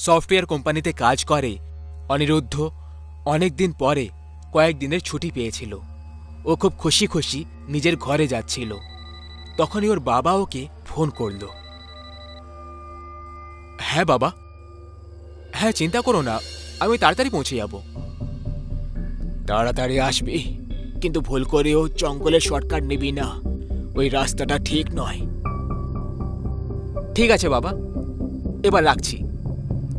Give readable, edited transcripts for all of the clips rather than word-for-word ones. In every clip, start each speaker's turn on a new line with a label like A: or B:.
A: Software কোম্পানিতে কাজ করে অনিরুদ্ধ অনেক দিন পরে কয়েকদিনের ছুটি পেয়েছিল। ও খুব খুশি খুশি নিজের ঘরে যাচ্ছিল। তখনই ওর বাবা ওকে ফোন করল। হ্যাঁ বাবা, হ্যাঁ চিন্তা করো না, আমি তাড়াতাড়ি পৌঁছে যাব। তাড়াতাড়ি আসবি, কিন্তু ভুল করেও জঙ্গলের শর্টকাট নিবি না, ওই রাস্তাটা ঠিক নয়। ঠিক আছে বাবা, এবার রাখছি।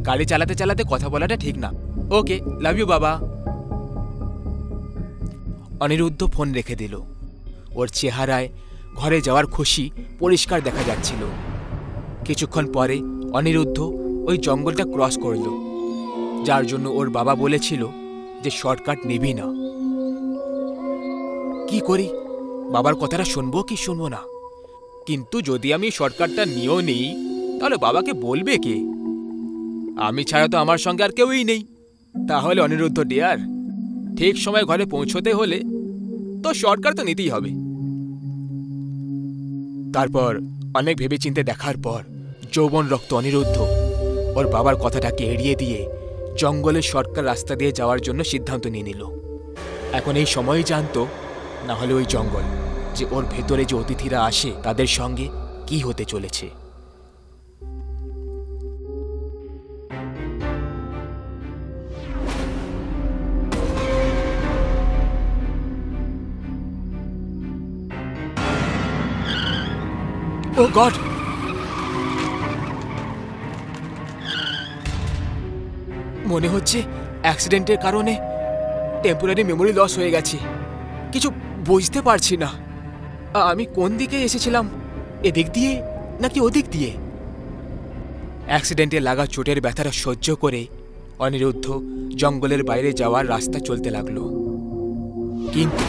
A: গাড়ি চালাতে চালাতে কথা বলাটা ঠিক না। ওকে, লাভ ইউ বাবা। অনিরুদ্ধ ফোন রেখে দিল। ওর চেহারায় ঘরে যাওয়ার খুশি পরিষ্কার দেখা যাচ্ছিল। কিছুক্ষণ পরে অনিরুদ্ধ ওই জঙ্গলটা ক্রস করল, যার জন্য ওর বাবা বলেছিল যে শর্টকাট নিবি না। কি করি, বাবার কথাটা শুনবো কি শুনবো না? কিন্তু যদি আমি শর্টকাটটা নিয়েও নেই, তাহলে বাবাকে বলবে কে? আমি ছাড়া তো আমার সঙ্গে আর কেউই নেই। তাহলে অনিরুদ্ধ ডিয়ার, ঠিক সময় ঘরে পৌঁছতে হলে তো শর্টকাট তো নিতেই হবে। তারপর অনেক ভেবেচিন্তে দেখার পর যৌবন রক্ত অনিরুদ্ধ ওর বাবার কথাটাকে এড়িয়ে দিয়ে জঙ্গলের শর্টকাট রাস্তা দিয়ে যাওয়ার জন্য সিদ্ধান্ত নিয়ে নিল। এখন এই সময়ই জানতো, না হলে ওই জঙ্গল, যে ওর ভেতরে যে অতিথিরা আসে তাদের সঙ্গে কি হতে চলেছে। ও গড, মনে হচ্ছে অ্যাক্সিডেন্টের কারণে টেম্পোরারি মেমোরি লস হয়ে গেছে। কিছু বুঝতে পারছি না, আমি কোন দিকে এসেছিলাম, এদিক দিয়ে নাকি ওদিক দিয়ে? অ্যাক্সিডেন্টে লাগা চোটের ব্যথাটা সহ্য করে অনিরুদ্ধ জঙ্গলের বাইরে যাওয়ার রাস্তা চলতে লাগলো। কিন্তু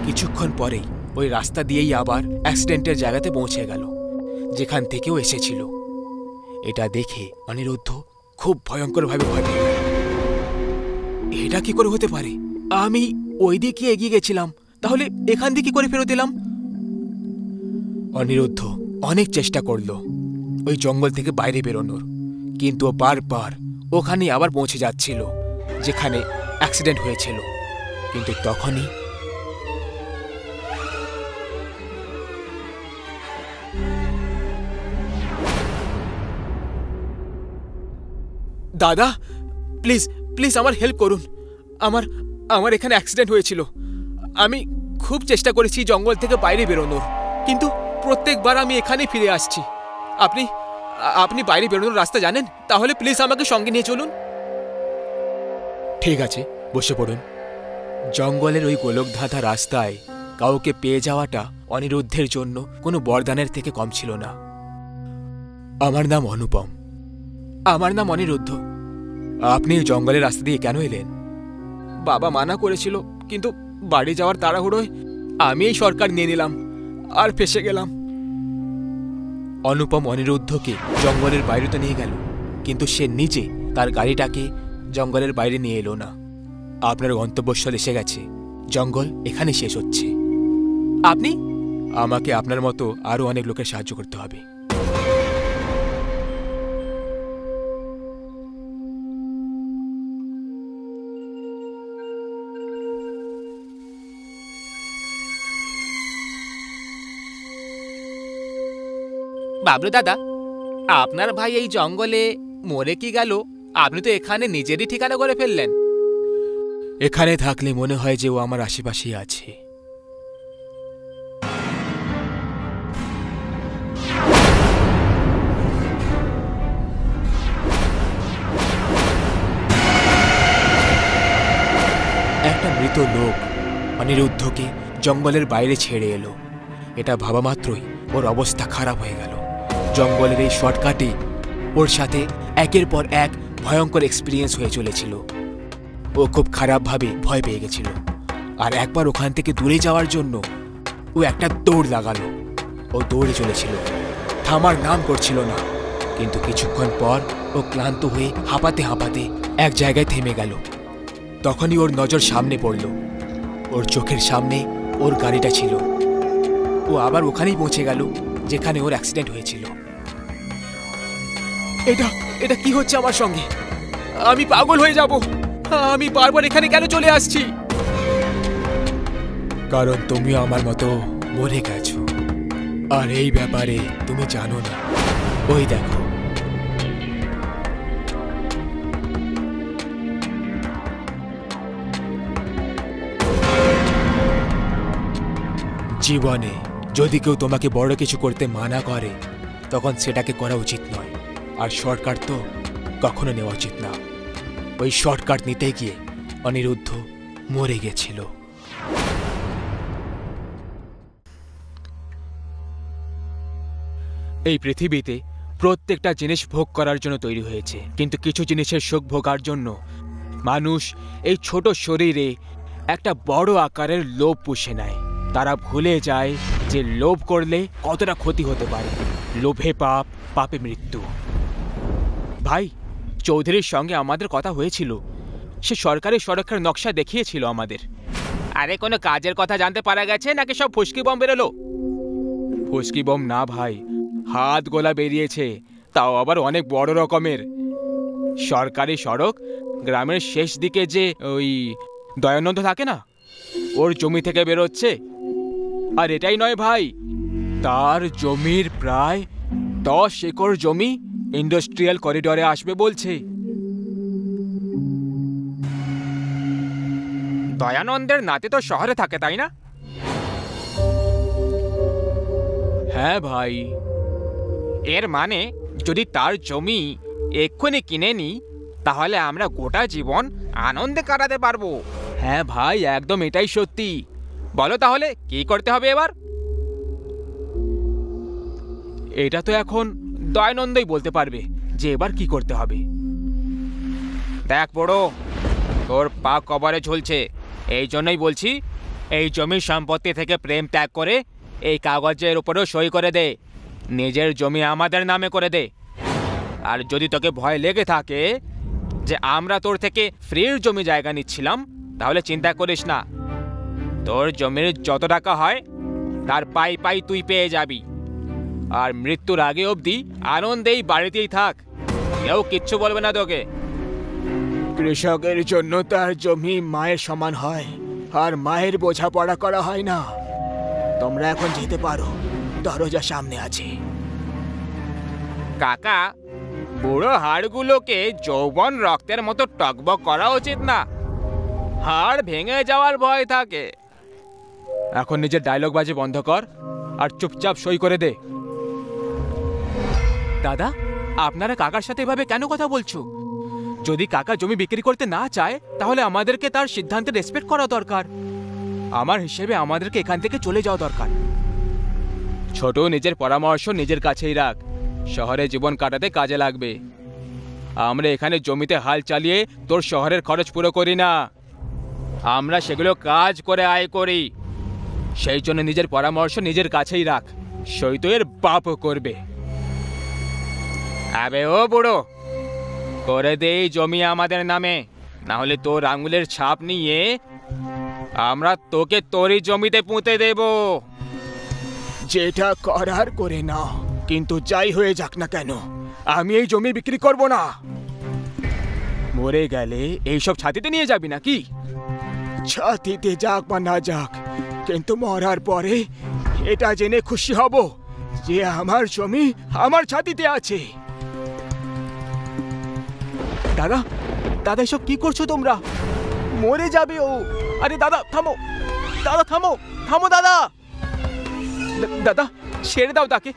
A: কিছুক্ষণ পরেই ওই রাস্তা দিয়েই আবার অ্যাক্সিডেন্টের জায়গাতে পৌঁছে গেল, যেখান থেকেও এসেছিল। এটা দেখে অনিরুদ্ধ খুব ভয়ঙ্করভাবে ভয় পেয়ে গেল। এটা কি করে হতে পারে? আমি ওই দিকে এগিয়ে গেছিলাম, তাহলে এখান দিয়ে কি করে ফেরত এলাম? অনিরুদ্ধ অনেক চেষ্টা করলো ওই জঙ্গল থেকে বাইরে বেরোনোর, কিন্তু ও বারবার ওখানে আবার পৌঁছে যাচ্ছিল যেখানে অ্যাক্সিডেন্ট হয়েছিল। কিন্তু তখনই দাদা, প্লিজ প্লিজ আমার হেল্প করুন। আমার এখানে অ্যাক্সিডেন্ট হয়েছিল। আমি খুব চেষ্টা করেছি জঙ্গল থেকে বাইরে বেরোনোর, কিন্তু প্রত্যেকবার আমি এখানেই ফিরে আসছি। আপনি বাইরে বেরোনোর রাস্তা জানেন? তাহলে প্লিজ আমাকে সঙ্গে নিয়ে চলুন। ঠিক আছে, বসে পড়ুন। জঙ্গলের ওই গোলকধাঁধা রাস্তায় কাউকে পেয়ে যাওয়াটা অনিরুদ্ধের জন্য কোনো বরদানের থেকে কম ছিল না। আমার নাম অনুপম। আমার নাম অনিরুদ্ধ। আপনি জঙ্গলের রাস্তা দিয়ে কেন এলেন? বাবা মানা করেছিল, কিন্তু বাড়ি যাওয়ার তাড়াহুড়োয় আমি এই শর্টকাট নিয়ে নিলাম আর ফেসে গেলাম। অনুপম অনিরুদ্ধকে জঙ্গলের বাইরে তো নিয়ে গেল, কিন্তু সে নিজে তার গাড়িটাকে জঙ্গলের বাইরে নিয়ে এলো না। আপনার গন্তব্যস্থল এসে গেছে, জঙ্গল এখানে শেষ হচ্ছে। আমাকে আপনার মতো আরো অনেক লোকের সাহায্য করতে হবে। বাবলু দাদা, আপনার ভাই এই জঙ্গলে মরে কি গেল? আপনি তো এখানে নিজেরই ঠিকানা করে ফেললেন। এখানে থাকলে মনে হয় যে ও আমার আশেপাশেই আছে। একটা মৃত লোক অনিরুদ্ধকে জঙ্গলের বাইরে ছেড়ে এলো। এটা ভাবা মাত্রই ওর অবস্থা খারাপ হয়ে গেল। জঙ্গলের এই শর্টকাটে ওর সাথে একের পর এক ভয়ঙ্কর এক্সপিরিয়েন্স হয়ে চলেছিল। ও খুব খারাপভাবে ভয় পেয়ে গেছিল, আর একবার ওখান থেকে দূরে যাওয়ার জন্য ও একটা দৌড় লাগালো। ও দৌড়ে চলেছিল, থামার নাম করছিল না। কিন্তু কিছুক্ষণ পর ও ক্লান্ত হয়ে হাঁপাতে হাঁপাতে এক জায়গায় থেমে গেল। তখনই ওর নজর সামনে পড়ল। ওর চোখের সামনে ওর গাড়িটা ছিল। ও আবার ওখানেই পৌঁছে গেল যেখানে ওর অ্যাক্সিডেন্ট হয়েছিল। এটা এটা কি হচ্ছে আমার সঙ্গে? আমি পাগল হয়ে যাব। আমি বারবার এখানে কেন চলে আসছি? কারণ তুমি আমার মতো মরে গেছো, আর এই ব্যাপারে তুমি জানো না। ওই দেখো, জীবনে যদি কেউ তোমাকে বড় কিছু করতে মানা করে, তখন সেটাকে করা উচিত নয়। আর শর্টকাট তো কখনো নেওয়া উচিত না। ওই শর্টকাট নিতে গিয়ে অনিরুদ্ধ মরে গেছিল। এই পৃথিবীতে প্রত্যেকটা জিনিস ভোগ করার জন্য তৈরি হয়েছে, কিন্তু কিছু জিনিসের সুখ ভোগার জন্য মানুষ এই ছোট শরীরে একটা বড় আকারের লোভ পুষে নেয়। তারা ভুলে যায় যে লোভ করলে কতটা ক্ষতি হতে পারে। লোভে পাপ, পাপে মৃত্যু। ভাই, চৌধুরীর সঙ্গে আমাদের কথা হয়েছিল। সে সরকারি সড়কের নকশা দেখিয়েছিল আমাদের। আরে কোনো কাজের কথা জানতে পারা গেছে নাকি সব ফুসকি বম বেরোলো? ফুসকি বম না ভাই, হাত গোলা বেরিয়েছে, তাও আবার অনেক বড় রকমের। সরকারি সড়ক, গ্রামের শেষ দিকে যে ওই দয়ানন্দ থাকে না, ওর জমি থেকে বেরোচ্ছে। আর এটাই নয় ভাই, তার জমির প্রায় 10 একর জমি ইন্ডাস্ট্রিয়াল করিডোরে আসবে বলছে। দয়ানন্দের নাতি তো শহরে থাকে, তাই না? হ্যাঁ ভাই। এর মানে যদি তার জমি এক্ষুনি কিনে নিই, তাহলে আমরা গোটা জীবন আনন্দে কাটাতে পারবো। হ্যাঁ ভাই, একদম এটাই সত্যি। বলো তাহলে কি করতে হবে এবার? এটা তো এখন দয়ানন্দই বলতে পারবে যে এবার কি করতে হবে। দেখ বড়, তোর পা কবরে ঝুলছে, এই জন্যই বলছি এই জমির সম্পত্তি থেকে প্রেম ত্যাগ করে এই কাগজের উপরেও সই করে দে। নিজের জমি আমাদের নামে করে দে। আর যদি তোকে ভয় লেগে থাকে যে আমরা তোর থেকে ফ্রির জমি জায়গা নিচ্ছিলাম, তাহলে চিন্তা করিস না। তোর জমির যত টাকা হয় তার পাই পাই তুই পেয়ে যাবি। আর মৃত্যুর আগে অবধি আনন্দেই বাড়িতেই থাক, কেউ কিচ্ছু বলবে না তোকে। কৃষকের জন্য তার জমি মায়ের সমান হয়, আর মায়ের বোঝাপড়া করা হয় না। তোমরা এখন যেতে পারো, দরজা সামনে আছে। কাকা, বুড়ো হাড়গুলোকে যৌবন রক্তের মতো টকবক করা উচিত না, হাড় ভেঙে যাওয়ার ভয় থাকে। এখন নিজের ডায়লগ বাজি বন্ধ কর আর চুপচাপ সই করে দে। দাদা, আপনারা কাকার সাথে এভাবে কেন কথা বলছো? যদি কাকা জমি বিক্রি করতে না চায়, তাহলে আমাদেরকে তার সিদ্ধান্তে রেসপেক্ট করা দরকার। আমার হিসেবে আমাদেরকে এখান থেকে চলে যাওয়া দরকার। ছোট, নিজের পরামর্শ নিজের কাছেই রাখ, শহরে জীবন কাটাতে কাজে লাগবে। আমরা এখানে জমিতে হাল চালিয়ে তোর শহরের খরচ পুরো করি না, আমরা সেগুলো কাজ করে আয় করি। সেই জন্য নিজের পরামর্শ নিজের কাছেই রাখ, সই তো এর বাপও করবে। আবে ও বুড়ো, করে দে জমি আমাদের নামে, না হলে তোর আঙুলের ছাপ নিয়ে আমরা তোকে তোরই জমিতে পুঁতে দেব। যেটা করার করে না, কিন্তু যাই হয়ে যাক না কেন, আমি এই জমি বিক্রি করব না। মরে গেলে এইসব ছাতিতে নিয়ে যাবি নাকি? ছাতিতে যাক বা না যাক, কিন্তু মরার পরে এটা জেনে খুশি হব যে আমার জমি আমার ছাতিতে আছে। দাদা, দাদা এসব কি করছো তোমরা? মরে যাবে ও। আরে দাদা থামো, দাদা থামো, থামো দাদা। দাদা ছেড়ে দাও তাকে,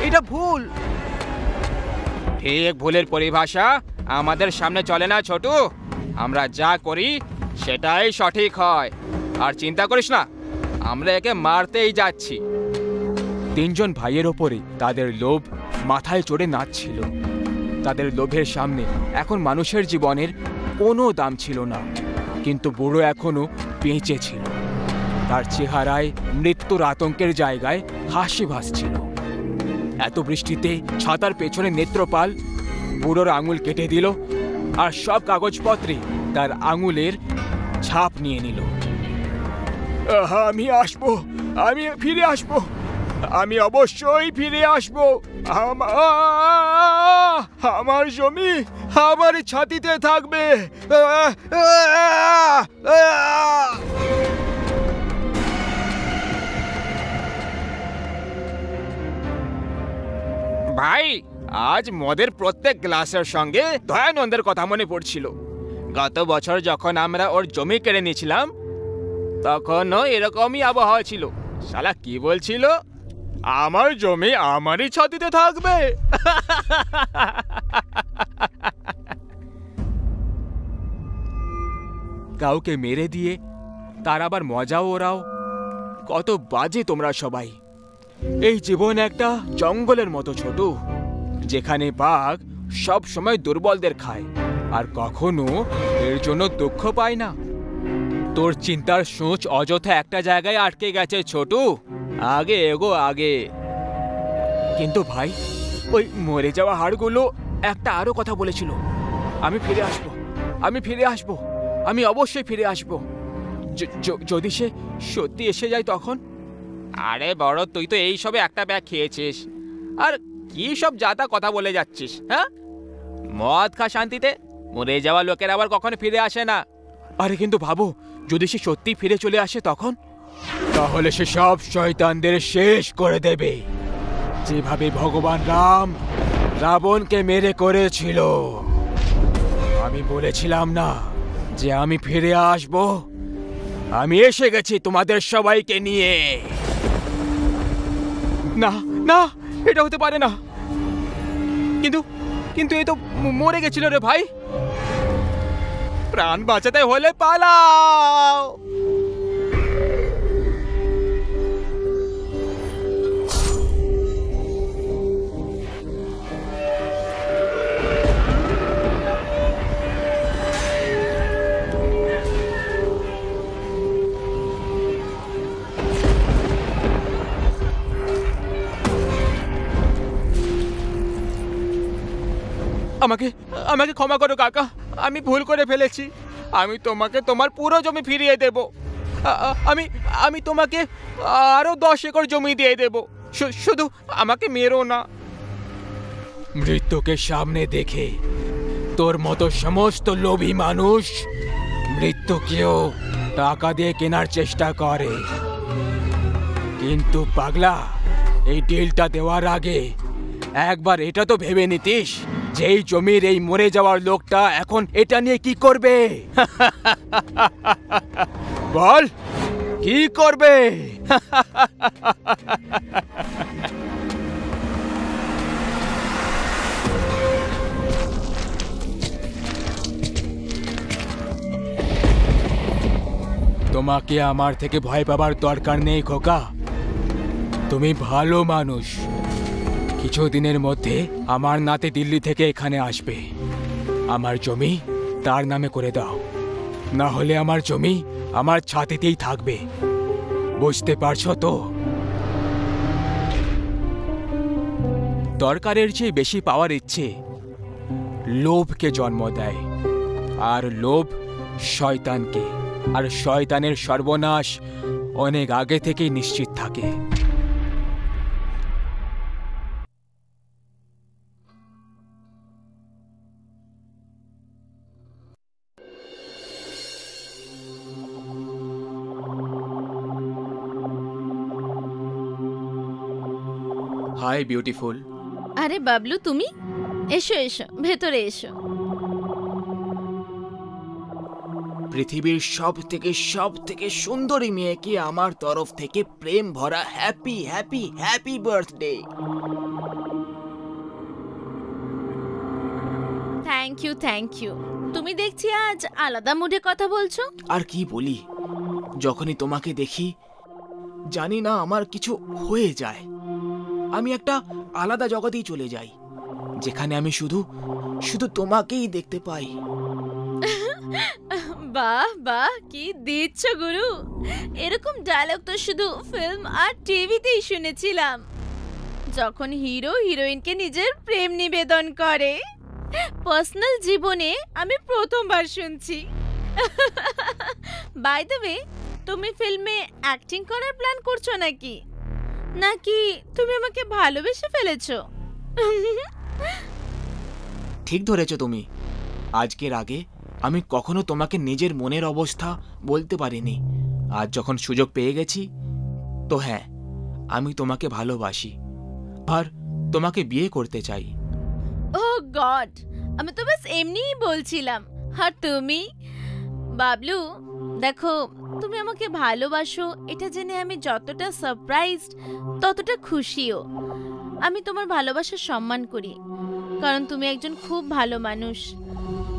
A: এটা ভুল। ঠিক ভুলের পরিভাষা আমাদের সামনে চলে না ছোট, আমরা যা করি সেটাই সঠিক হয়। আর চিন্তা করিস না, আমরা একে মারতেই যাচ্ছি। তিনজন ভাইয়ের ওপরে তাদের লোভ মাথায় চড়ে নাচছিল। তাদের লোভের সামনে এখন মানুষের জীবনের কোনো দাম ছিল না, কিন্তু বুড়ো এখনো বেঁচে ছিল। তার চেহারায় মৃত্যুর আতঙ্কের জায়গায় হাসি ভাসছিল। এত বৃষ্টিতে ছাতার পেছনে নেত্রপাল বুড়োর আঙুল কেটে দিল আর সব কাগজপত্রে তার আঙুলের ছাপ নিয়ে নিল। আমি আসবো, আমি ফিরে আসবো, আমি অবশ্যই ফিরে আসব। আমার জমি আমার ছাতিতে থাকবে। ভাই, আজ মদের প্রত্যেক গ্লাসের সঙ্গে দয়ানন্দের কথা মনে পড়ছিল। গত বছর যখন আমরা ওর জমি কেড়ে নিয়েছিলাম তখনও এরকমই আবহাওয়া ছিল। শালা কি বলছিল? আমার জমি আমারই ছাতিতে থাকবে। কাউকে মেরে দিয়ে তার আবার মজাও ওরাও। কত বাজে তোমরা সবাই। এই জীবন একটা জঙ্গলের মতো ছোট, যেখানে বাঘ সব সময় দুর্বলদের খায় আর কখনো এর জন্য দুঃখ পায় না। তোর চিন্তার সূচ অযথা একটা জায়গায় আটকে গেছে ছোট। আগে এগো আগে। কিন্তু ভাই, ওই মরে যাওয়া হাড়গুলো একটা আরো কথা বলেছিল, আমি ফিরে আসব, আমি ফিরে আসব, আমি অবশ্যই ফিরে আসব। যদি সে সত্যি এসে যায় তখন? আরে বড়, তুই তো এই সবে একটা ব্যাগ খেয়েছিস আর কি সব যাতা কথা বলে যাচ্ছিস? হ্যাঁ, মদ খা শান্তিতে। মরে যাওয়া লোকের আবার কখনো ফিরে আসে না। আরে কিন্তু ভাবো, যদি সে সত্যি ফিরে চলে আসে তখন? তাহলে সে সব শয়তানদের শেষ করে দেবে, যেভাবে ভগবান রাম রাবণকে মেরে করেছিল। আমি বলেছিলাম না যে আমি ফিরে আসব? আমি এসে গেছি তোমাদের সবাইকে নিয়ে। না না, এটা হতে পারে না। কিন্তু কিন্তু এ তো মরে গেছিল রে ভাই। প্রাণ বাঁচাতে হলে পালাও। আমাকে আমাকে ক্ষমা করো কাকা, আমি ভুল করে ফেলেছি। আমি তোমাকে তোমার পুরো জমি ফিরিয়ে দেব। আমি আমি তোমাকে আরো 10 একর জমি দিয়ে দেব। শুধু আমাকে মেরো না। মৃত্যুকে সামনে দেখে তোর মতো সমস্ত লোভী মানুষ মৃত্যুকেও টাকা দিয়ে কেনার চেষ্টা করে। কিন্তু পাগলা, এই ডিলটা দেওয়ার আগে একবার এটা তো ভেবে নিতিস যে এই জমির এই মরে যাওয়ার লোকটা এখন এটা নিয়ে কি করবে। বল, কি করবে? তোমাকে আমার থেকে ভয় পাবার দরকার নেই খোকা। তুমি ভালো মানুষ। কিছুদিনের মধ্যে আমার নাতি দিল্লি থেকে এখানে আসবে। আমার জমি তার নামে করে দাও, না হলে আমার জমি আমার ছাতিতেই থাকবে। বুঝতে পারছো তো? দরকারের চেয়ে বেশি পাওয়ার ইচ্ছে লোভকে জন্ম দেয়, আর লোভ শয়তানকে, আর শয়তানের সর্বনাশ অনেক আগে থেকেই নিশ্চিত থাকে। Hi beautiful.
B: আরে বাবলু, তুমি এসো এসো, ভেতরে এসো।
A: পৃথিবীর সব থেকে সুন্দরী মেয়েকে আমার তরফ থেকে প্রেম ভরা happy happy happy birthday.
B: Thank you. তুমি দেখছি আজ আলাদা মুডে কথা বলছো।
A: আর কি বলি, যখনই তোমাকে দেখি জানি না আমার কিছু হয়ে যায়। আমি একটা আলাদা জগতেই চলে যাই, যেখানে আমি শুধু তোমাকেই দেখতে পাই।
B: বাহ বাহ, কি দিচ্ছ গুরু! এরকম ডায়লগ তো শুধু ফিল্ম আর টিভিতেই শুনেছিলাম, যখন হিরো হিরোইনকে নিজের প্রেম নিবেদন করে। পার্সোনাল জীবনে আমি প্রথমবার শুনছি। বাই দ্য ওয়ে, তুমি ফিল্মে অ্যাক্টিং করার প্ল্যান করছো নাকি? নাকি তুমি আমাকে ভালোবেসে ফেলেছো?
A: ঠিক ধরেছো তুমি। আজকের আগে আমি কখনো তোমাকে নিজের মনের অবস্থা বলতে পারিনি। আজ যখন সুযোগ পেয়ে গেছি, তো হ্যাঁ, আমি তোমাকে ভালোবাসি আর তোমাকে বিয়ে করতে চাই।
B: ও গড, আমি তো বাস এমনিই বলছিলাম। আর তুমি? বাবলু, দেখো, তুমি আমাকে ভালোবাসো এটা জেনে আমি যতটা সারপ্রাইজড ততটা খুশিও। আমি তোমার ভালোবাসার সম্মান করি, কারণ তুমি একজন খুব ভালো মানুষ।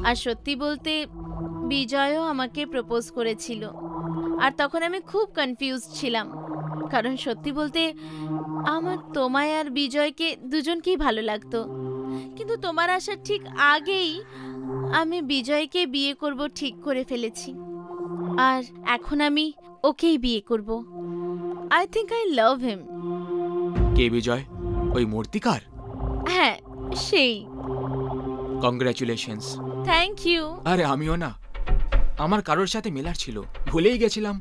B: আর সত্যি বলতে, বিজয়ও আমাকে প্রপোজ করেছিল, আর তখন আমি খুব কনফিউজ ছিলাম, কারণ সত্যি বলতে আমার তোমায় আর বিজয়কে দুজনকেই ভালো লাগতো। কিন্তু তোমার আসার ঠিক আগেই আমি বিজয়কে বিয়ে করব ঠিক করে ফেলেছি, আর এখন আমি ওকেই বিয়ে করব। I think I love him.
A: কে বিজয়? ওই মূর্তিকার?
B: হ্যাঁ, সেই।
A: কংগ্রাচুলেশনস।
B: Thank you.
A: আরে আমিও না, আমার কারোর সাথে মেলার ছিল, ভুলেই গেছিলাম।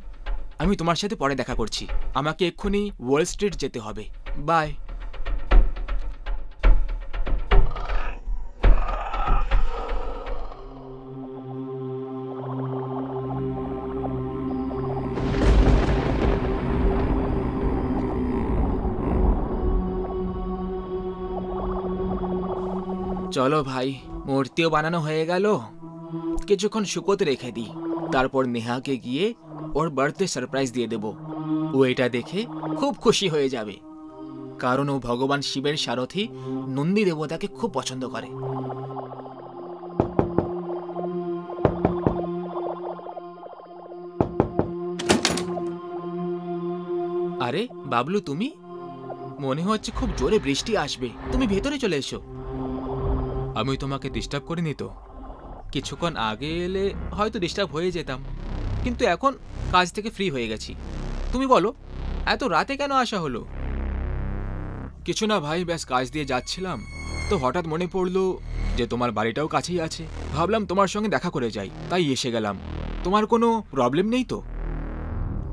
A: আমি তোমার সাথে পরে দেখা করছি। আমাকে এক্ষুনি ওয়াল স্ট্রিট যেতে হবে। বাই। চলো ভাই, মূর্তিও বানানো হয়ে গেল। কিছুক্ষণ শুকোতে রেখে দিই, তারপর নেহাকে গিয়ে ওর বার্থডে সারপ্রাইজ দিয়ে দেব। ও এটা দেখে খুব খুশি হয়ে যাবে, কারণ ও ভগবান শিবের সারথি নন্দী দেবতাকে খুব পছন্দ করে। আরে বাবলু, তুমি? মনে হচ্ছে খুব জোরে বৃষ্টি আসবে, তুমি ভেতরে চলে এসো। আমি তোমাকে ডিস্টার্ব করিনি তো? কিছুক্ষণ আগে এলে হয়তো ডিস্টার্ব হয়ে যেতাম, কিন্তু এখন কাজ থেকে ফ্রি হয়ে গেছি। তুমি বলো, এত রাতে কেন আসা হলো? কিছু না ভাই, ব্যাস কাজ দিয়ে যাচ্ছিলাম তো হঠাৎ মনে পড়লো যে তোমার বাড়িটাও কাছেই আছে। ভাবলাম তোমার সঙ্গে দেখা করে যাই, তাই এসে গেলাম। তোমার কোনো প্রবলেম নেই তো?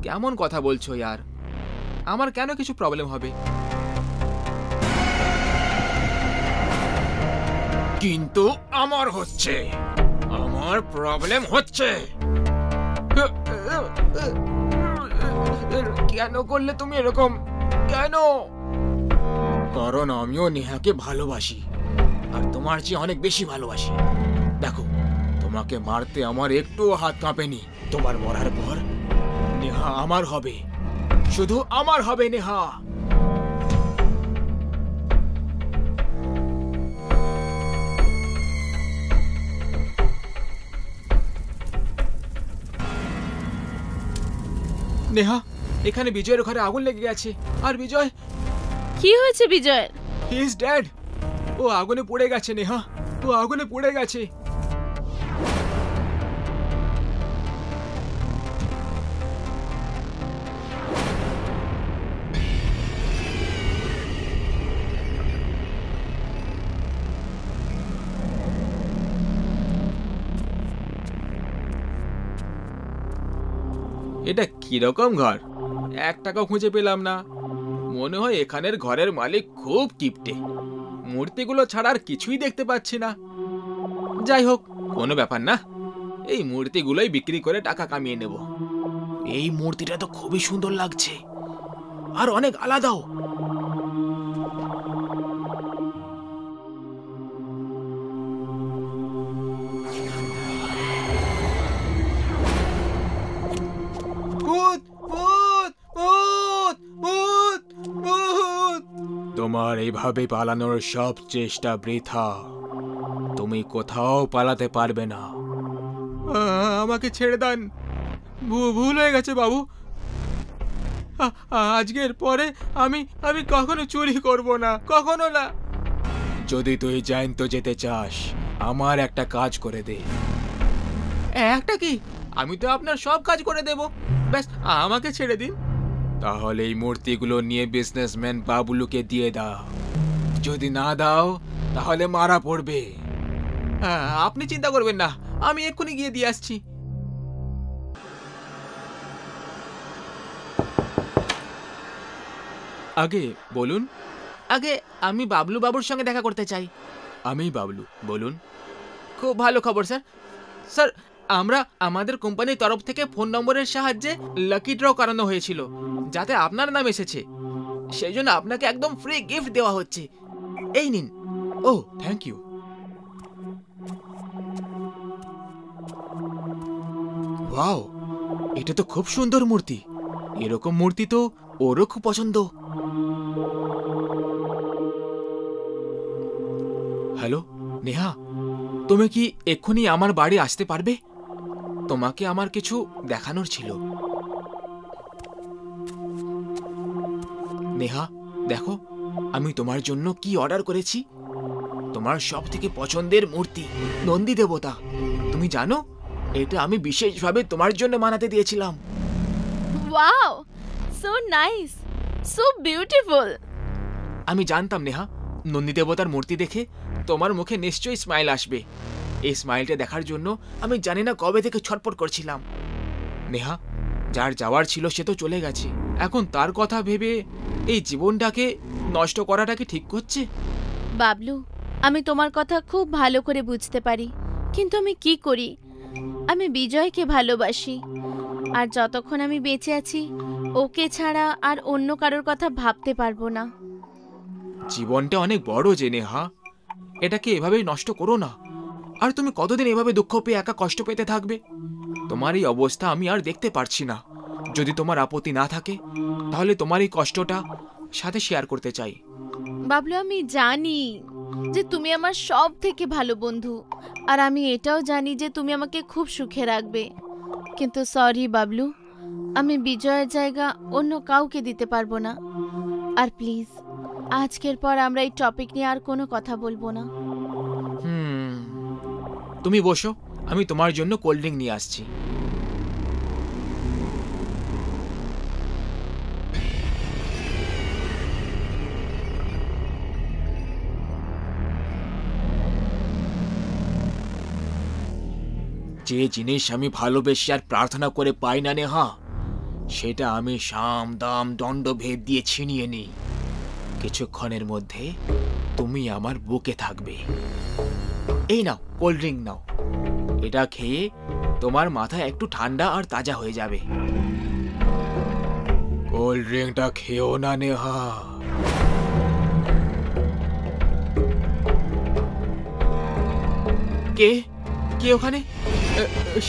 A: কেমন কথা বলছো ইয়ার? আমার কেন কিছু প্রবলেম হবে? কিন্তু আমার হচ্ছে, আমার প্রবলেম হচ্ছে। কেন করলে তুমি এরকম? কেন? কারণ আমিও নেহাকে ভালোবাসি, আর তোমার চেয়ে অনেক বেশি ভালোবাসি। দেখো, তোমাকে মারতে আমার একটুও হাত কাঁপেনি। তোমার মরার পর নেহা আমার হবে, শুধু আমার হবে নেহা। নেহা, এখানে বিজয়ের ঘরে আগুন লেগে গেছে। আর বিজয়?
B: কি হয়েছে বিজয়ের?
A: He is dead. ও আগুনে পুড়ে গেছে নেহা, ও আগুনে পুড়ে গেছে। এটা কিরকম ঘর? এক টাকাও খুঁজে পেলাম না। মনে হয় এখানের ঘরের মালিক খুব কিপটে। মূর্তিগুলো ছাড়া আর কিছুই দেখতে পাচ্ছি না। যাই হোক, কোনো ব্যাপার না, এই মূর্তিগুলোই বিক্রি করে টাকা কামিয়ে নেব। এই মূর্তিটা তো খুবই সুন্দর লাগছে, আর অনেক আলাদাও। তোমার এইভাবে পালানোর সব চেষ্টা বৃথা। তুমি কোথাও পালাতে পারবে না। আমাকে ছেড়ে দেন, ভুল হয়ে গেছে বাবু। আজকের পরে আমি কখনো চুরি করব না, কখনো না। যদি তুই জ্যান্ত যেতে চাস, আমার একটা কাজ করে দে। একটা কি? আমি তো আপনার সব কাজ করে দেব, ব্যাস আমাকে ছেড়ে দিন। তাহলে এই মূর্তিগুলো নিয়ে বিজনেসম্যান বাবলুকে দিয়ে দাও। যদি না দাও তাহলে মারা পড়বে। আপনি চিন্তা করবেন না, আমি এক্ষুনি গিয়ে দিয়ে আসছি। আগে বলুন। আগে আমি বাবলু বাবুর সঙ্গে দেখা করতে চাই। আমি বাবলু, বলুন। খুব ভালো খবর স্যার। স্যার, আমরা আমাদের কোম্পানির তরফ থেকে ফোন নম্বরের সাহায্যে লাকি ড্র করানো হয়েছিল, যাতে আপনার নাম এসেছে। সেই জন্য আপনাকে একদম ফ্রি গিফট দেওয়া হচ্ছে। এই নিন। ও, থ্যাংক ইউ। ওয়াও, এটা তো খুব সুন্দর মূর্তি। এরকম মূর্তি তো ওরও খুব পছন্দ। হ্যালো নেহা, তুমি কি এক্ষুনি আমার বাড়ি আসতে পারবে? তোমাকে আমার কিছু দেখানোর ছিল। নেহা, দেখো আমি তোমার জন্য কি অর্ডার করেছি। তোমার সব থেকে পছন্দের মূর্তি, নন্দী দেবতা। তুমি জানো, এটা আমি বিশেষভাবে তোমার জন্য বানাতে দিয়েছিলাম।
B: Wow, so nice, so beautiful.
A: আমি জানতাম নেহা, নন্দী দেবতার মূর্তি দেখে তোমার মুখে নিশ্চয়ই স্মাইল আসবে। এই স্মাইলটা দেখার জন্য আমি জানি না কবে থেকে ছটফট করছিলাম। নেহা, যার যাওয়ার ছিল সে তো চলে গেছে। এখন তার কথা ভেবে এই জীবনটাকে নষ্ট করাটা কি ঠিক করছে?
B: বাবলু, আমি তোমার কথা খুব ভালো করে বুঝতে পারি, কিন্তু আমি কি করি? আমি বিজয়কে ভালোবাসি, আর যতক্ষণ আমি বেঁচে আছি ওকে ছাড়া আর অন্য কারোর কথা ভাবতে পারবো না।
A: জীবনটা অনেক বড় যে নেহা, এটাকে এভাবেই নষ্ট করো না। আর তুমি কতদিন এভাবে দুঃখ পেয়ে একা কষ্ট পেতে থাকবে? তোমার এই অবস্থা আমি আর দেখতে পারছি না। যদি তোমার আপত্তি না থাকে তাহলে তোমার এই কষ্টটা সাথে শেয়ার করতে চাই।
B: বাবলু, আমি জানি যে তুমি আমার সব থেকে ভালো বন্ধু, আর আমি এটাও জানি যে তুমি আমাকে খুব সুখে রাখবে। কিন্তু সরি বাবলু, আমি বিজয়ের জায়গা অন্য কাউকে দিতে পারবো না। আর প্লিজ, আজকের পর আমরা এই টপিক নিয়ে আর কোনো কথা বলবো না।
A: তুমি বসো, আমি তোমার জন্য কোল্ড ড্রিঙ্ক নিয়ে আসছি। যে জিনিস আমি ভালোবেসে আর প্রার্থনা করে পাই না নেহা, সেটা আমি সাম দাম দণ্ডভেদ দিয়ে ছিনিয়ে নিই। কিছুক্ষণের মধ্যে তুমি আমার বুকে থাকবে। এই নাও কোল্ড ড্রিঙ্ক নাও, এটা খেয়ে তোমার মাথা একটু ঠান্ডা আর তাজা হয়ে যাবে। কোল্ড ড্রিঙ্কটা খেও না নেহা। কে কে ওখানে?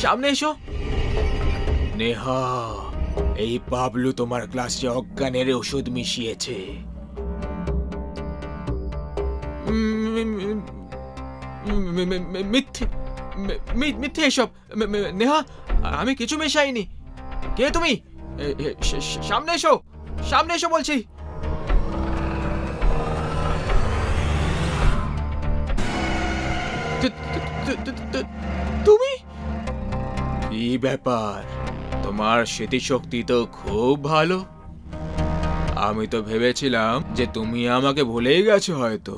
A: সামনে এসো। নেহা, এই বাবলু তোমার গ্লাসে অজ্ঞানের ওষুধ মিশিয়েছে। মিথ্যে এসব। নেহা, আমি কিছু মেশাইনি। কে তুমি? সামনে এসো, সামনে এসো বলছি। তুমি? কি ব্যাপার, তোমার স্মৃতিশক্তি তো খুব ভালো। আমি তো ভেবেছিলাম যে তুমি আমাকে ভুলেই গেছো হয়তো।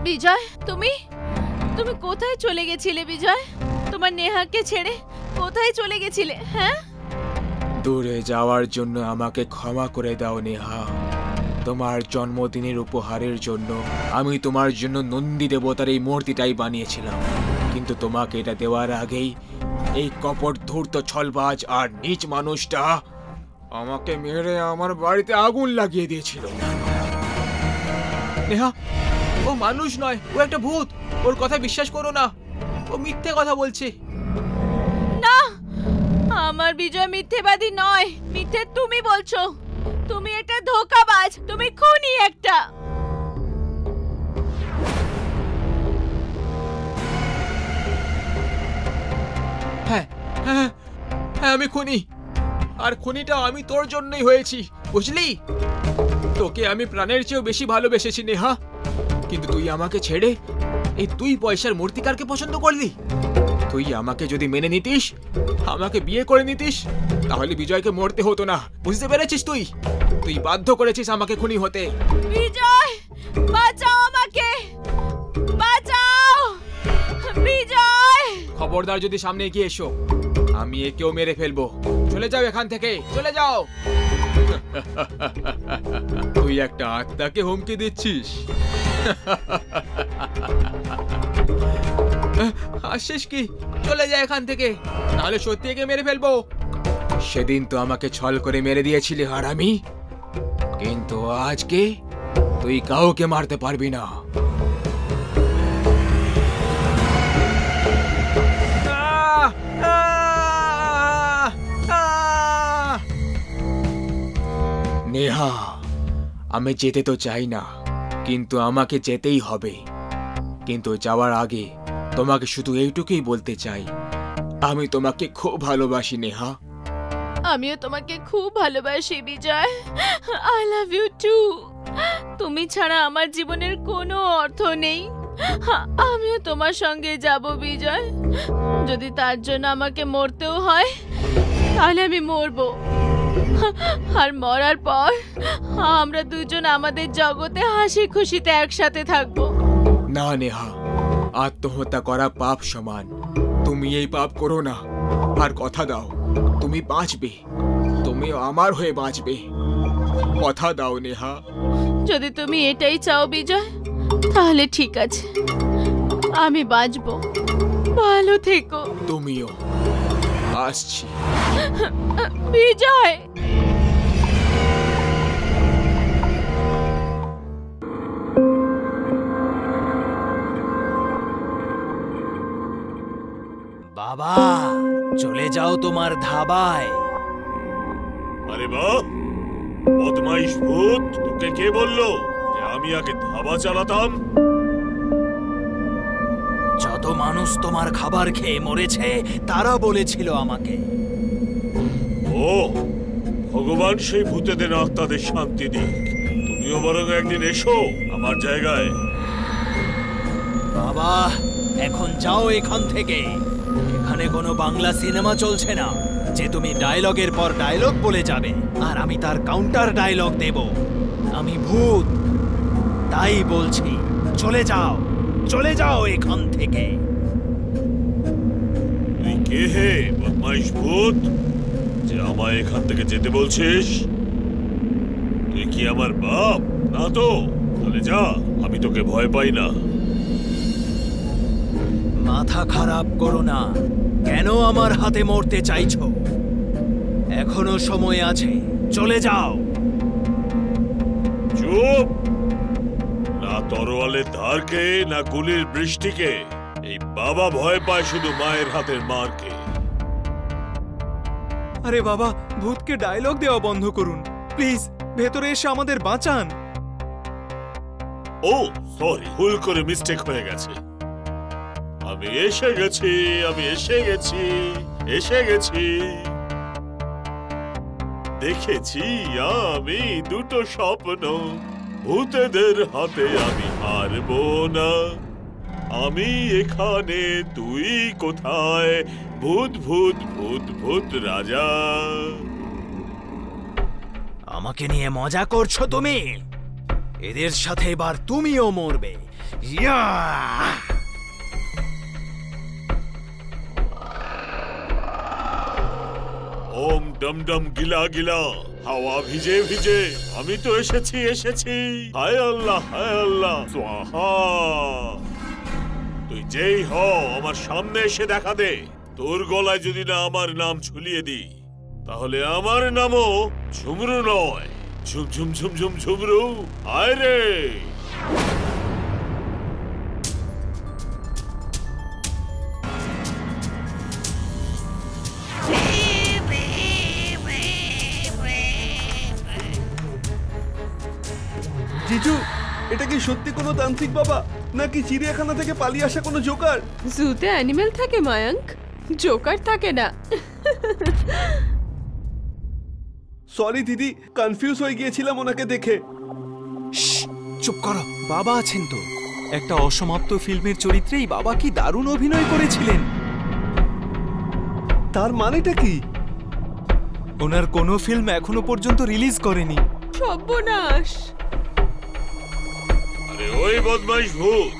B: বিজয়, তুমি তুমি কোথায় চলে গেছিলে বিজয়? তোমার নেহাকে ছেড়ে কোথায় চলে গেছিলে? হ্যাঁ,
A: দূরে যাওয়ার জন্য আমাকে ক্ষমা করে দাও নেহা। তোমার জন্মদিনের উপহারের জন্য আমি তোমার জন্য নন্দী দেবতার এই মূর্তিটাই বানিয়েছিলাম, কিন্তু তোমাকে এটা দেওয়ার আগেই এই কপট ধূর্ত ছলবাজ আর নীচ মানুষটা আমাকে মেরে আমার বাড়িতে আগুন লাগিয়ে দিয়েছিল। নেহা, ও মানুষ নয়, ও একটা ভূত। ওর কথা বিশ্বাস করো না, ও মিথ্যে কথা বলছে।
B: না, আমার বিজয় মিথ্যেবাদী নয়, মিথ্যে তুমি বলছো। তুমি একটা ধোঁকাবাজ, তুমি খুনি একটা।
A: হ্যাঁ হ্যাঁ হ্যাঁ, আমি খুনি। আর খুনিটা আমি তোর জন্যই হয়েছি, বুঝলি? তোকে আমি প্রাণের চেয়েও বেশি ভালোবেসেছি নেহা, কিন্তু তুই আমাকে ছেড়ে এই তুই পয়সার মূর্তিকারকে পছন্দ করলি। তুই আমাকে যদি মেনে নিতিস, আমাকে বিয়ে করে নিতিস, তাহলে বিজয়কে মরতে হতো না। বুঝতে পেরেছিস? তুই তুই বাধ্য করেছিস আমাকে খুনি হতে।
B: বিজয়, বাঁচাও আমাকে, বাঁচাও বিজয়।
A: খবরদার যদি সামনে এগিয়ে এসো, আমি একেও মেরে ফেলবো। চলে যাও এখান থেকে, চলে যাও। একটা আত্মাকে হুমকি দিচ্ছিস? হাসিস কি? চলে যায় এখান থেকে, নাহলে সত্যি একে মেরে ফেলবো। সেদিন তো আমাকে ছল করে মেরে দিয়েছিলি হারামি, কিন্তু আজকে তুই কাউকে মারতে পারবি না। নেহা, আমি যেতে তো চাই না, কিন্তু আমাকে যেতেই হবে। কিন্তু যাওয়ার আগে তোমাকে শুধু এইটুকুই বলতে চাই, আমি তোমাকে খুব ভালোবাসি নেহা।
B: আমিও তোমাকে খুব ভালোবাসি Bijoy. I love you too. তুমি ছাড়া আমার জীবনের কোনো অর্থ নেই। আমিও তোমার সঙ্গে যাব বিজয়। যদি তার জন্য আমাকে মরতেও হয় তাহলে আমি মরবো। আর মরার পর আমরা দুজন আমাদের জগতে হাসি খুশিতে একসাথে থাকবো।
A: না নেহা, আত্মহত্যা করা পাপ সমান। তুমি এই পাপ করো না, আর কথা দাও তুমি বাঁচবে, তুমি আমার হয়ে বাঁচবে। কথা দাও নেহা।
B: যদি তুমি এটাই চাও বিজয়, তাহলে ঠিক আছে, আমি বাঁচবো। ভালো থেকো।
A: তুমিও। আসছি।
B: বিজয়।
C: বাবা, চলে যাও তোমার ধাবায়।
D: আরে বাহ, বদমাইশ ভূত, তোকে কে বললো যে আমি আগে ধাবা চালাতাম?
C: যত মানুষ তোমার খাবার খেয়ে মরেছে তারা বলেছিল আমাকে।
D: ও ভগবান সেই ভূতেদের আত্মাদের শান্তি দিক। তুমিও বরং একদিন এসো আমার জায়গায়।
C: বাবা, এখন যাও এখান থেকে। এখানে কোনো বাংলা সিনেমা চলছে না যে তুমি ডায়লগের পর ডায়লগ বলে যাবে আর আমি তার কাউন্টার ডায়লগ দেব। আমি ভূত, তাই বলছি চলে যাও, চলে যাও এখান থেকে।
D: তুই কে হে বদমাইশ ভূত, যে আমায় এখান থেকে যেতে বলছিস? তুই কি আমার বাপ? না তো, তাহলে যা, আমি তোকে ভয় পাই না।
C: মাথা খারাপ করো না। কেন আমার হাতে মরতে চাইছো? এখনো সময় আছে, চলে যাও।
D: চুপ! না তরোয়ালের ধারকে, না গুলির বৃষ্টিকে। এই বাবা ভয় পায় শুধু মায়ের হাতের মারকে।
E: আরে বাবা, ভূতকে ডায়লগ দেওয়া বন্ধ করুন প্লিজ, ভেতরে এসে আমাদের বাঁচান।
D: ও সরি, ভুল করে মিস্টেক হয়ে গেছে। আমি এসে গেছি, আমি এসে গেছি, এসে গেছি। দেখেছি আমি দুটো স্বপ্ন, ভূতেদের হাতে আমি হারবো না। আমি এখানে, তুই কোথায়? ভূত ভূত ভূত ভূত রাজা।
C: আমাকে নিয়ে মজা করছো তুমি? এদের সাথে এবার তুমিও মরবে। ইয়া!
D: ওম ডম ডম গিলা গিলা, হাওয়া ভিজে ভিজে আমি তো এসেছি, এসেছি। হায় আল্লাহ, হায় আল্লাহ, সোহা। তুই যেই হ, আমার সামনে এসে দেখা দে। তোর গলায় যদি না আমার নাম ঝুলিয়ে দি, তাহলে আমার নামও ঝুমরু নয়, ঝুম ঝুম ঝুম ঝুম ঝুমরু। আয় রে!
E: জিজু, এটা কি সত্যি কোনো তান্ত্রিক বাবা, নাকি চিড়িয়াখানা থেকে পালিয়ে আসা কোনো জোকার?
F: জুতে অ্যানিমেল থাকে মায়াঙ্ক, জোকার থাকে না।
E: সরি দিদি, কনফিউজ হয়ে গিয়েছিলাম ওনাকে দেখে।
C: চুপ করো।
E: বাবা আছেন তো, একটা অসমাপ্ত ফিল্মের চরিত্রেই বাবা কি দারুণ অভিনয় করেছিলেন। তার মানেটা কি? ওনার কোনো ফিল্ম এখনো পর্যন্ত রিলিজ করেনি।
F: সর্বনাশ!
D: আরে ওই বদমাইশ ভূত,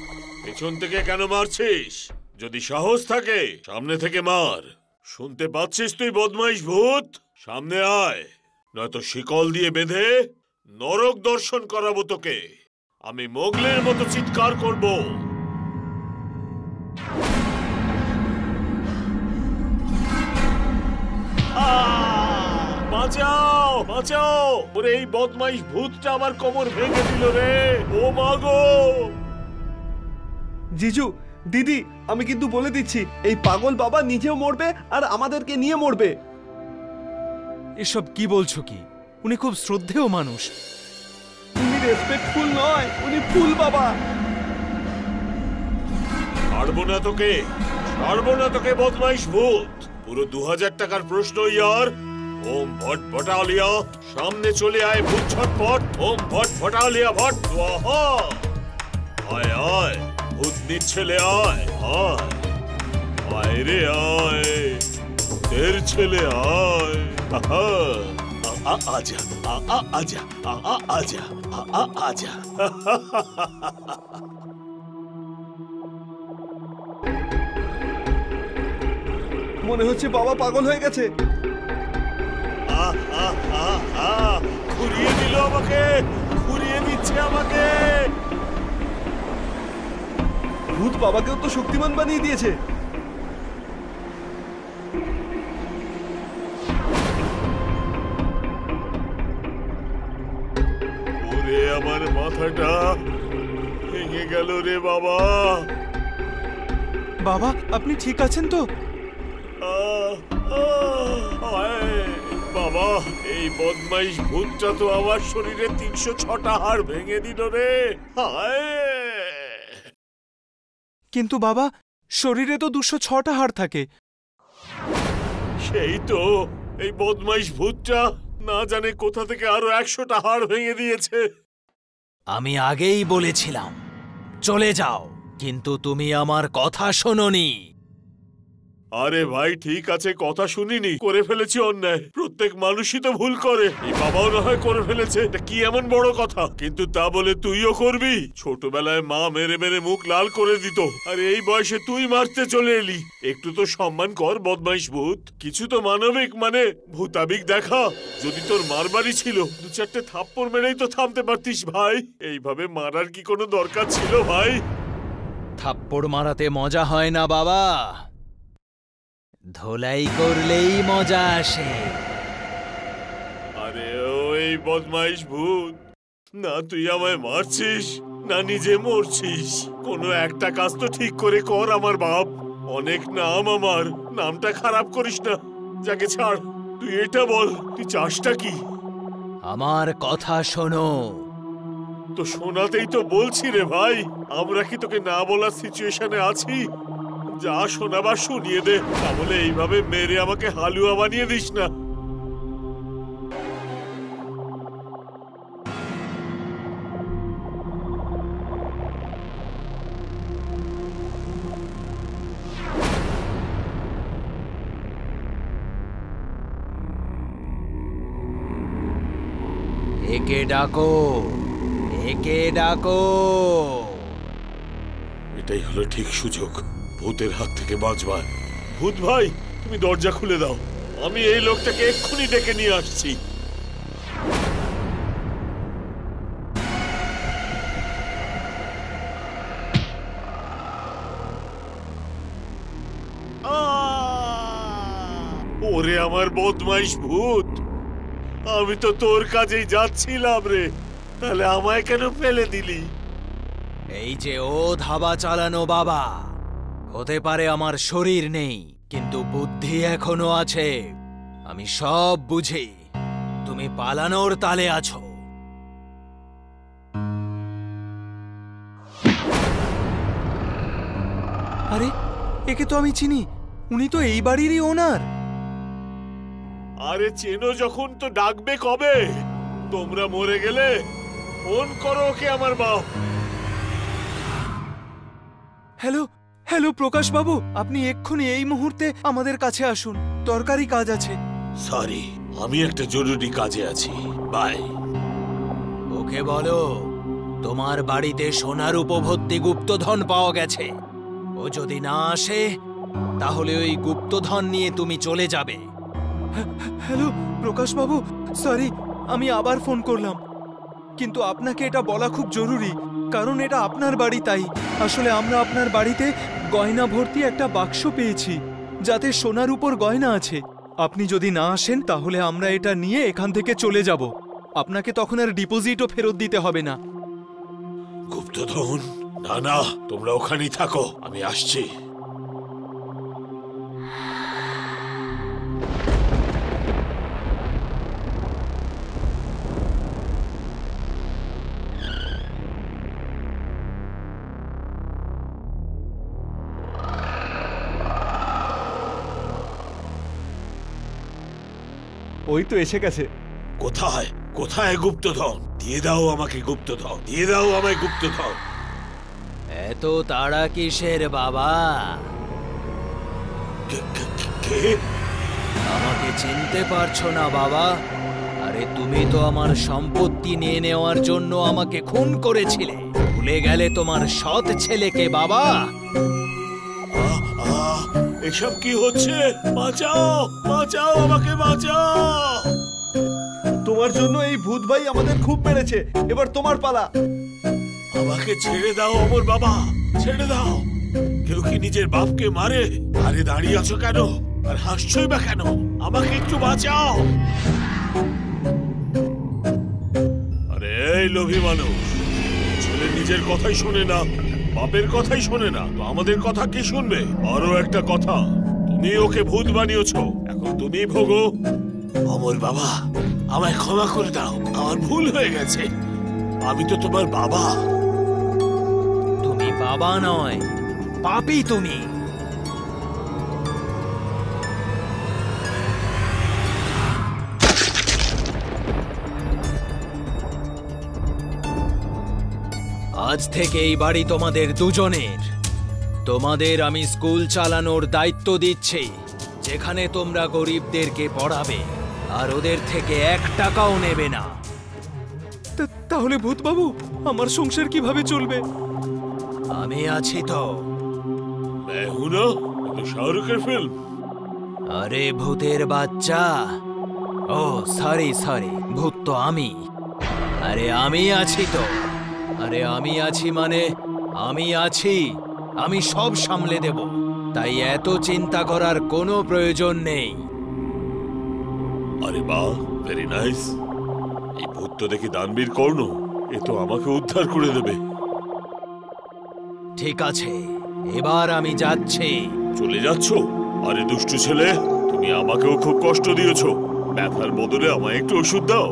D: পেছন থেকে কেন মারছিস? যদি সাহস থাকে সামনে থেকে মার। শুনতে পাচ্ছিস তুই বদমাইশ ভূত? সামনে আয়, নয়তো শিকল দিয়ে বেঁধে নরক দর্শন করাবো তোকে। আমি মোগলের মতো চিৎকার করব। বাঁচাও বাঁচাও! ওরে এই বদমাইশ ভূতটা আমার কোমর ভেঙে দিল রে। ও মাগো!
E: জিজু, দিদি, আমি কিন্তু বলে দিচ্ছি, এই পাগল বাবা নিজেও মরবে আর আমাদেরকে নিয়ে মরবে।
C: এসব কি বলছো কি? উনি খুব শ্রদ্ধেয় মানুষ।
E: উনি রেসপেক্টফুল নয়, উনি ফুল বাবা।
D: ছাড়বো না তোকে, ছাড়বো না তোকে বদমাইশ ভূত। পুরো 2000 টাকার প্রশ্ন ইয়ার। ওম ভট ভটালিয়া, সামনে চলে আয় ভূত ছটপট। ওম ভট ভটালিয়া ভট স্বাহা। আয় আয় ভূত ছেলে আয় আয়, আয় রে আয়, তের ছেলে আয়। আজা আজা আজা আজা।
E: মনে হচ্ছে বাবা পাগল হয়ে গেছে।
D: ঘুরিয়ে দিল আমাকে, ঘুরিয়ে দিচ্ছে আমাকে।
E: ভূত বাবাকেও তো শক্তিমান বানিয়ে দিয়েছে।
D: ওরে আমার মাথাটা ভেঙে গেল রে বাবা।
C: বাবা, আপনি ঠিক আছেন তো?
D: বাবা, এই বদমাইশ ভূতটা তো আমার শরীরে 306টা হাড় ভেঙে দিল রে।
C: কিন্তু বাবা, শরীরে তো 206টা হাড় থাকে।
D: সেই তো, এই বদমাইশ ভূতটা না জানে কোথা থেকে আরো 100টা হাড় ভেঙে দিয়েছে।
C: আমি আগেই বলেছিলাম চলে যাও, কিন্তু তুমি আমার কথা শোনোনি।
D: আরে ভাই, ঠিক আছে, কথা শুনিনি, করে ফেলেছি অন্যায়। প্রত্যেক মানুষই তো ভুল করে, এই বাবাও না হয় করে ফেলেছে। এটা কি এমন বড় কথা? কিন্তু তা বলে তুইও করবি? ছোটবেলায় মা মেরে মেরে মুখ লাল করে দিত, আর এই বয়সে তুই মারতে চলে এলি। একটু তো সম্মান কর বদমাইশ ভূত, কিছু তো মানবিক মানে ভূতাবিক দেখা। যদি তোর মারবারই ছিল, 2-4টে থাপ্পড় মেরেই তো থামতে পারতিস ভাই। এইভাবে মারার কি কোনো দরকার ছিল ভাই?
C: থাপ্পড় মারাতে মজা হয় না বাবা, ধোলাই করলেই মজা আসে।
D: আরে ওই বদমাইশ ভূত, না তুই আমায় মারছিস না নিজে মরছিস। কোনো একটা কাজ তো ঠিক করে কর আমার বাপ। অনেক নাম আমার, নামটা খারাপ করিস না। যাকে ছাড়, তুই এটা বল, তুই চাসটা কি?
C: আমার কথা শোনো।
D: তো শোনাতেই তো বলছি রে ভাই। আমরা কি তোকে না বলার সিচুয়েশনে আছি? যা শোনাবার শুনিয়ে দে, তাহলে এইভাবে মেরে আমাকে হালুয়া বানিয়ে দিস না।
C: একে ডাকো, একে ডাকো।
D: এটাই হলো ঠিক সুযোগ ভূতের হাত থেকে বাঁচবার। ভূত ভাই, তুমি দরজা খুলে দাও, আমি এই লোকটাকে এক্ষুনি ডেকে নিয়ে আসছি। ওরে আমার বদমাইশ ভূত, আমি তো তোর কাজেই যাচ্ছিলাম রে, তাহলে আমায় কেন ফেলে দিলি?
C: এই যে ও ধাবা চালানো বাবা, হতে পারে আমার শরীর নেই, কিন্তু বুদ্ধি এখনো আছে। আমি সব বুঝি। তুমি পালানোর তালে আছো। আরে, একে তো আমি চিনি, উনি তো এই বাড়িরই ওনার।
D: আরে চেনো যখন তো ডাকবে কবে? তোমরা মরে গেলে ফোন করো ওকে আমার বাপ।
C: হ্যালো হ্যালো প্রকাশ বাবু, আপনি এক্ষুনি এই মুহূর্তে আমাদের কাছে আসুন, দরকারি কাজ আছে।
D: সরি, আমি একটা জরুরি কাজে আছি, বাই।
C: ওকে বলো তোমার বাড়িতে সোনার উপভর্তি গুপ্তধন পাওয়া গেছে। ও যদি না আসে, তাহলে ওই গুপ্তধন নিয়ে তুমি চলে যাবে। হ্যালো প্রকাশ বাবু, সরি, আমি আবার ফোন করলাম। কিন্তু আপনাকে এটা বলা খুব জরুরি, কারণ এটা আপনার বাড়ি। তাই আসলে আমরা আপনার বাড়িতে গয়না ভর্তি একটা বাক্স পেয়েছি, যাতে সোনার উপর গয়না আছে। আপনি যদি না আসেন তাহলে আমরা এটা নিয়ে এখান থেকে চলে যাব। আপনাকে তখন আর ডিপোজিটও ফেরত দিতে হবে না।
D: গুপ্তধন? না না, তোমরা ওখানেই থাকো, আমি আসছি।
E: ওই তো এসে গেছে।
D: কোথায় কোথায় গুপ্তধন? দিয়ে দাও আমাকে গুপ্তধন, দিয়ে দাও আমায় গুপ্তধন।
C: এত তাড়া কিসের বাবা?
D: কে?
C: আমাকে চিনতে পারছো না বাবা? আরে তুমি তো আমার সম্পত্তি নিয়ে নেওয়ার জন্য আমাকে খুন করেছিলে। ভুলে গেলে তোমার সৎ ছেলেকে বাবা?
D: এসব কি হচ্ছে? বাঁচাও, বাঁচাও, আমাকে বাঁচাও।
E: তোমার জন্য এই ভূত ভাই আমাদের খুব মেরেছে, এবার তোমার পালা।
D: আমাকে ছেড়ে দাও অমর বাবা, ছেড়ে দাও। কেউ কি নিজের বাপকে মারে? আরে দাঁড়িয়ে আছো কেন আর হাসছোই বা কেন? আমাকে একটু বাঁচাও। আরে এই লোভী মানুষ, ছেলে নিজের কথাই শোনে না, বাপের কথাই শোনে না, তো আমাদের কথা কি শুনবে? আরো একটা কথা, তুমি ওকে ভূত বানিয়েছো, এখন তুমি ভোগো। অমর বাবা, আমায় ক্ষমা করে দাও, আমার ভুল হয়ে গেছে। আমি তো তোমার বাবা।
C: তুমি বাবা নয়, পাপী তুমি। আজ থেকে এই বাড়ি তোমাদের দুজনের। তোমাদের আমি স্কুল চালানোর দায়িত্ব দিচ্ছি, যেখানে তোমরা গরিবদেরকে পড়াবে আর ওদের থেকে 1 টাকাও নেবে না। তাহলে ভূত বাবু, আমার সংসার কিভাবে চলবে? আমি আছি তো।
D: মেহুনা, তো শাহরুখের ফিল্ম।
C: আরে ভূতের বাচ্চা, ও সরি সরি, ভূত তো আমি। আরে আমি আছি তো। আরে আমি আছি মানে আমি আছি, আমি সব সামলে দেব। তাই এত চিন্তা করার কোনো প্রয়োজন নেই।
D: আরে বাহ, ভেরি নাইস। এই ভূত তো দেখি দানবীর কর্ণ, এ তো আমাকে উদ্ধার করে দেবে।
C: ঠিক আছে, এবার আমি যাচ্ছি।
D: চলে যাচ্ছ? আরে দুষ্টু ছেলে, তুমি আমাকেও খুব কষ্ট দিয়েছো। ব্যথার বদলে আমায় একটু ওষুধ দাও।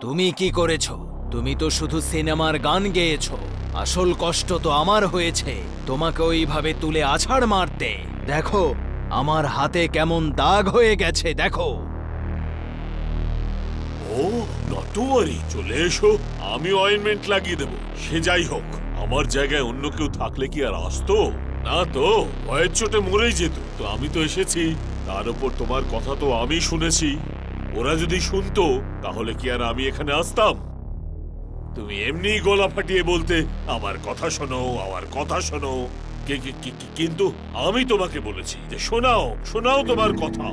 C: তুমি কি করেছো? তুমি তো শুধু সিনেমার গান গেয়েছো। আসল কষ্ট তো আমার হয়েছে তোমাকে ওইভাবে তুলে আছাড় মারতে। দেখো আমার হাতে কেমন দাগ হয়ে গেছে, দেখো।
D: ও, নট টু ওয়ারি, চলে এসো, আমি অয়েনমেন্ট লাগিয়ে দেবো। সে যাই হোক, আমার জায়গায় অন্য কেউ থাকলে কি আর আসতো? না তো, ভয়ের চোটে মরেই যেত। তো আমি তো এসেছি, তার উপর তোমার কথা তো আমি শুনেছি। ওরা যদি শুনতো তাহলে কি আর আমি এখানে আসতাম? তুমি এমনি গলা ফাটিয়ে বলতে, আমার কথা শোনো, আমার কথা শোনো। কিন্তু আমি তোমাকে বলেছি যে শোনাও, শোনাও তোমার কথা।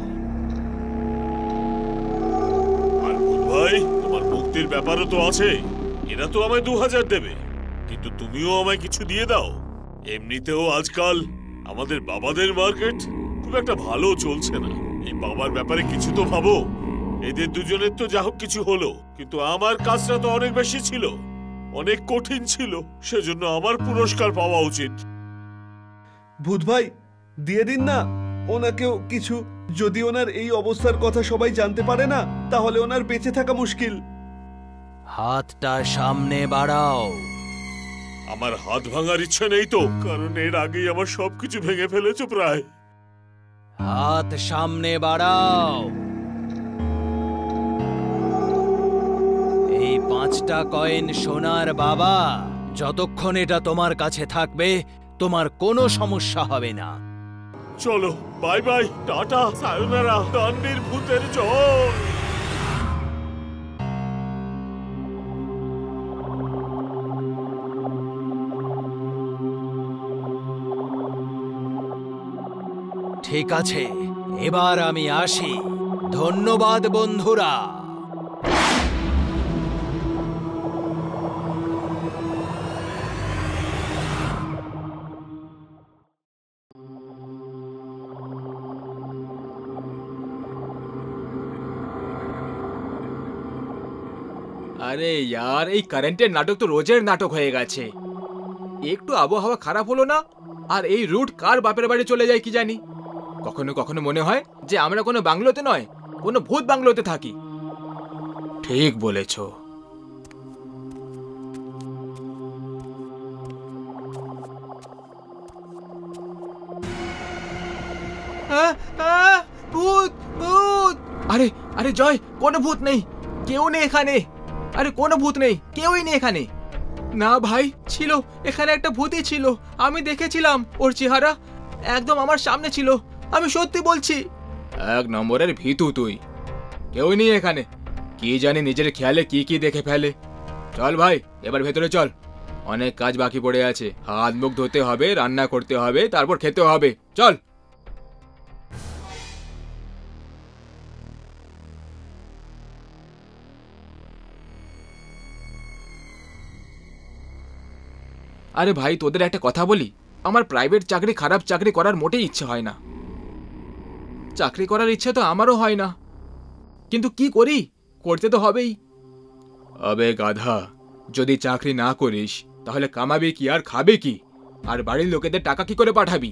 D: আর ভাই, তোমার মুক্তির ব্যাপারও তো আছে। এরা তো আমায় 2000 দেবে, কিন্তু তুমিও আমায় কিছু দিয়ে দাও। এমনিতেও আজকাল আমাদের বাবাদের মার্কেট খুব একটা ভালো চলছে না। এই বাবার ব্যাপারে কিছু তো ভাবো। এদের দুজনের তো যা হোক কিছু হলো, কিন্তু আমার কাজটা তো অনেক বেশি ছিল, অনেক কঠিন ছিল। সেজন্য আমার পুরস্কার পাওয়া উচিত।
E: ভূত ভাই, দিয়ে দিন না ওনাকেও কিছু। যদি ওনার এই অবস্থার কথা সবাই জানতে পারে না, তাহলে ওনার বেঁচে থাকা মুশকিল।
C: হাতটা সামনে বাড়াও।
D: আমার হাত ভাঙার ইচ্ছে নেই তো, কারণ এর আগেই আমার সবকিছু ভেঙে ফেলেছো প্রায়।
C: হাত সামনে বাড়াও। এই 5টা কয়েন সোনার বাবা। যতক্ষণ এটা তোমার কাছে থাকবে তোমার কোনো সমস্যা হবে না।
D: চলো, বাই বাই, টাটা, সায়োনারা, দানবীর ভূতের জয়।
C: ঠিক আছে, এবার আমি আসি। ধন্যবাদ বন্ধুরা।
A: আরে यार এই কারেন্টের নাটক তো রোজের নাটক হয়ে গেছে। একটু আবহাওয়া খারাপ হলো না আর এই রুট কার বাপের বাড়ি চলে যায় কি জানি। কখনো কখনো মনে হয় যে আমরা কোনো বাংলোতে নয়, কোনো ভূত বাংলোতে থাকি। ঠিক বলেছো। ভূত ভূত! আরে আরে জয়, কোনো ভূত নেই, কেউ নেই এখানে। আরে কোনো ভূত নেই, কেউই নেই এখানে। না ভাই, ছিল এখানে একটা ভূতই ছিল, আমি দেখেছিলাম। ওর চেহারা একদম আমার সামনে ছিল, আমি সত্যি বলছি। এক নম্বরের ভীতু তুই। কেউই নেই এখানে, কি জানি নিজের খেয়ালে কি কি দেখে ফেলে। চল ভাই, এবার ভেতরে চল, অনেক কাজ বাকি পড়ে আছে। হাত মুখ ধুতে হবে, রান্না করতে হবে, তারপর খেতে হবে। চল। আরে ভাই, তোদের একটা কথা বলি, আমার প্রাইভেট চাকরি খারাপ চাকরি করার মোটেই ইচ্ছে হয় না। চাকরি করার ইচ্ছে তো আমারও হয় না, কিন্তু কি করি, করতে তো হবেই। আবে গাধা, যদি চাকরি না করিস তাহলে কামাবি কি আর খাবে কি? আর বাড়ির লোকেদের টাকা কি করে পাঠাবি?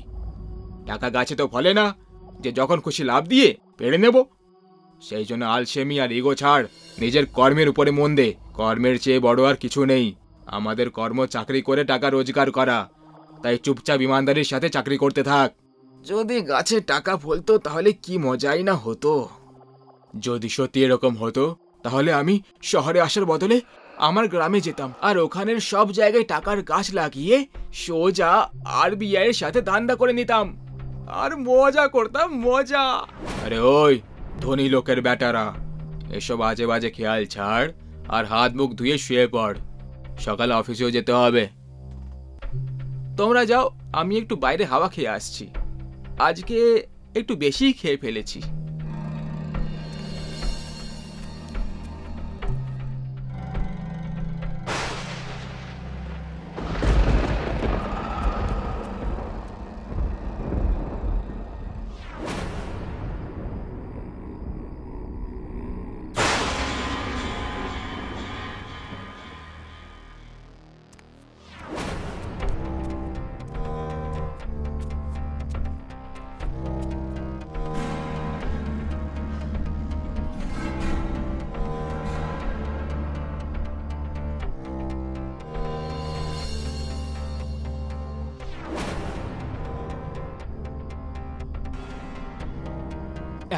A: টাকা গাছে তো ফলে না যে যখন খুশি লাভ দিয়ে পেড়ে নেব। সেই জন্য আলসেমি আর ইগো ছাড়, নিজের কর্মের উপরে মন দে। কর্মের চেয়ে বড় আর কিছু নেই। আমাদের কর্ম চাকরি করে টাকা রোজগার করা, তাই চুপচাপ ইমানদারির সাথে চাকরি করতে থাক। যদি গাছে টাকা ফলতো তাহলে কি মজাই না হতো। যদি সত্যি এরকম হতো তাহলে আমি শহরে আসার বদলে আমার গ্রামে যেতাম আর ওখানের সব জায়গায় টাকার গাছ লাগিয়ে সোজা আরবিআই এর সাথে ধান্দা করে নিতাম আর মজা করতাম, মজা। আরে ওই ধনী লোকের বেটারা, এসব আজে বাজে খেয়াল ছাড় আর হাত মুখ ধুয়ে শুয়ে পড়, সকালে অফিসেও যেতে হবে। তোমরা যাও, আমি একটু বাইরে হাওয়া খেয়ে আসছি। আজকে একটু বেশিই খেয়ে ফেলেছি।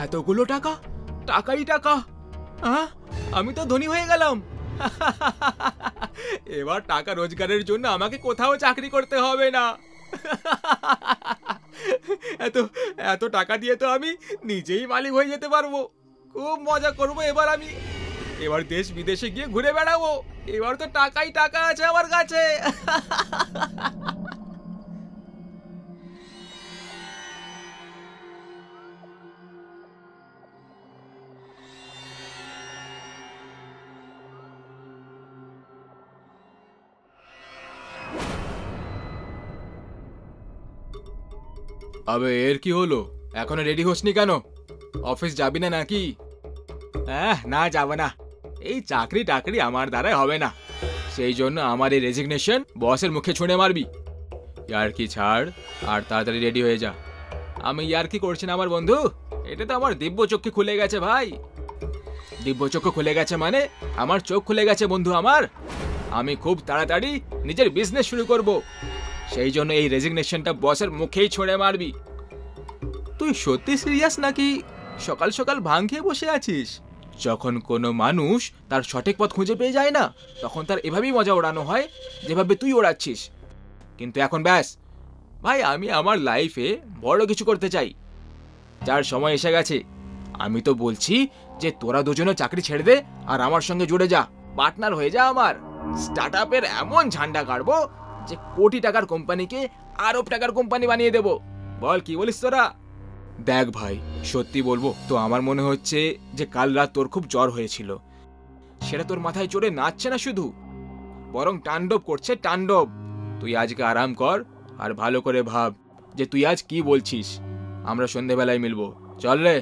A: এতগুলো টাকা, টাকাই টাকা। আমি তো ধনী হয়ে গেলাম। এবার টাকা রোজগারের জন্য আমাকে কোথাও চাকরি করতে হবে না। এত এত টাকা দিয়ে তো আমি নিজেই মালিক হয়ে যেতে পারবো। খুব মজা করবো এবার আমি। এবার দেশ বিদেশে গিয়ে ঘুরে বেড়াবো। এবার তো টাকাই টাকা আছে আমার কাছে। আবে এর কি হলো? এখনো রেডি হসনি কেন? অফিস যাবি না নাকি? না যাব না, এই চাকরি টাকরি আমার দ্বারাই হবে না। সেই জন্য আমার এই রেজিগনেশন বসের মুখে ছুঁড়ে মারবি। ইয়ার্কি ছাড় আর তাড়াতাড়ি রেডি হয়ে যা। আমি ইয়ার্কি করছি না আমার বন্ধু, এটা তো আমার দিব্য চক্ষু খুলে গেছে ভাই। দিব্য চক্ষু খুলে গেছে মানে আমার চোখ খুলে গেছে বন্ধু আমার। আমি খুব তাড়াতাড়ি নিজের বিজনেস শুরু করব, সেই জন্য এই রেজিগনেশনটা বসের মুখেই ছুঁড়ে মারবি। তুই সত্যি সিরিয়াস নাকি সকাল সকাল ভাং খেয়ে বসে আছিস? যখন কোনো মানুষ তার সঠিক পথ খুঁজে পেয়ে যায় না, তখন তার এভাবেই মজা ওড়ানো হয় যেভাবে তুই ওড়াচ্ছিস। কিন্তু এখন ব্যাস ভাই, আমি আমার লাইফে বড় কিছু করতে চাই, যার সময় এসে গেছে। আমি তো বলছি যে তোরা দুজনে চাকরি ছেড়ে দে আর আমার সঙ্গে জুড়ে যা, পার্টনার হয়ে যা আমার। স্টার্ট আপের এমন ঝান্ডা কাটবো যে কোটি টাকার কোম্পানিকে আরব টাকার কোম্পানি বানিয়ে দেব। বল কি বলিস তোরা? দেখ ভাই, সত্যি বলবো তো আমার মনে হচ্ছে যে কাল রাত তোর খুব জ্বর হয়েছিল। সেটা তোর মাথায় চড়ে নাচছে না শুধু, বরং তাণ্ডব করছে তাণ্ডব। তুই আজকে আরাম কর আর ভালো করে ভাব যে তুই আজ কি বলছিস। আমরা সন্ধেবেলায় মিলবো, চল রে।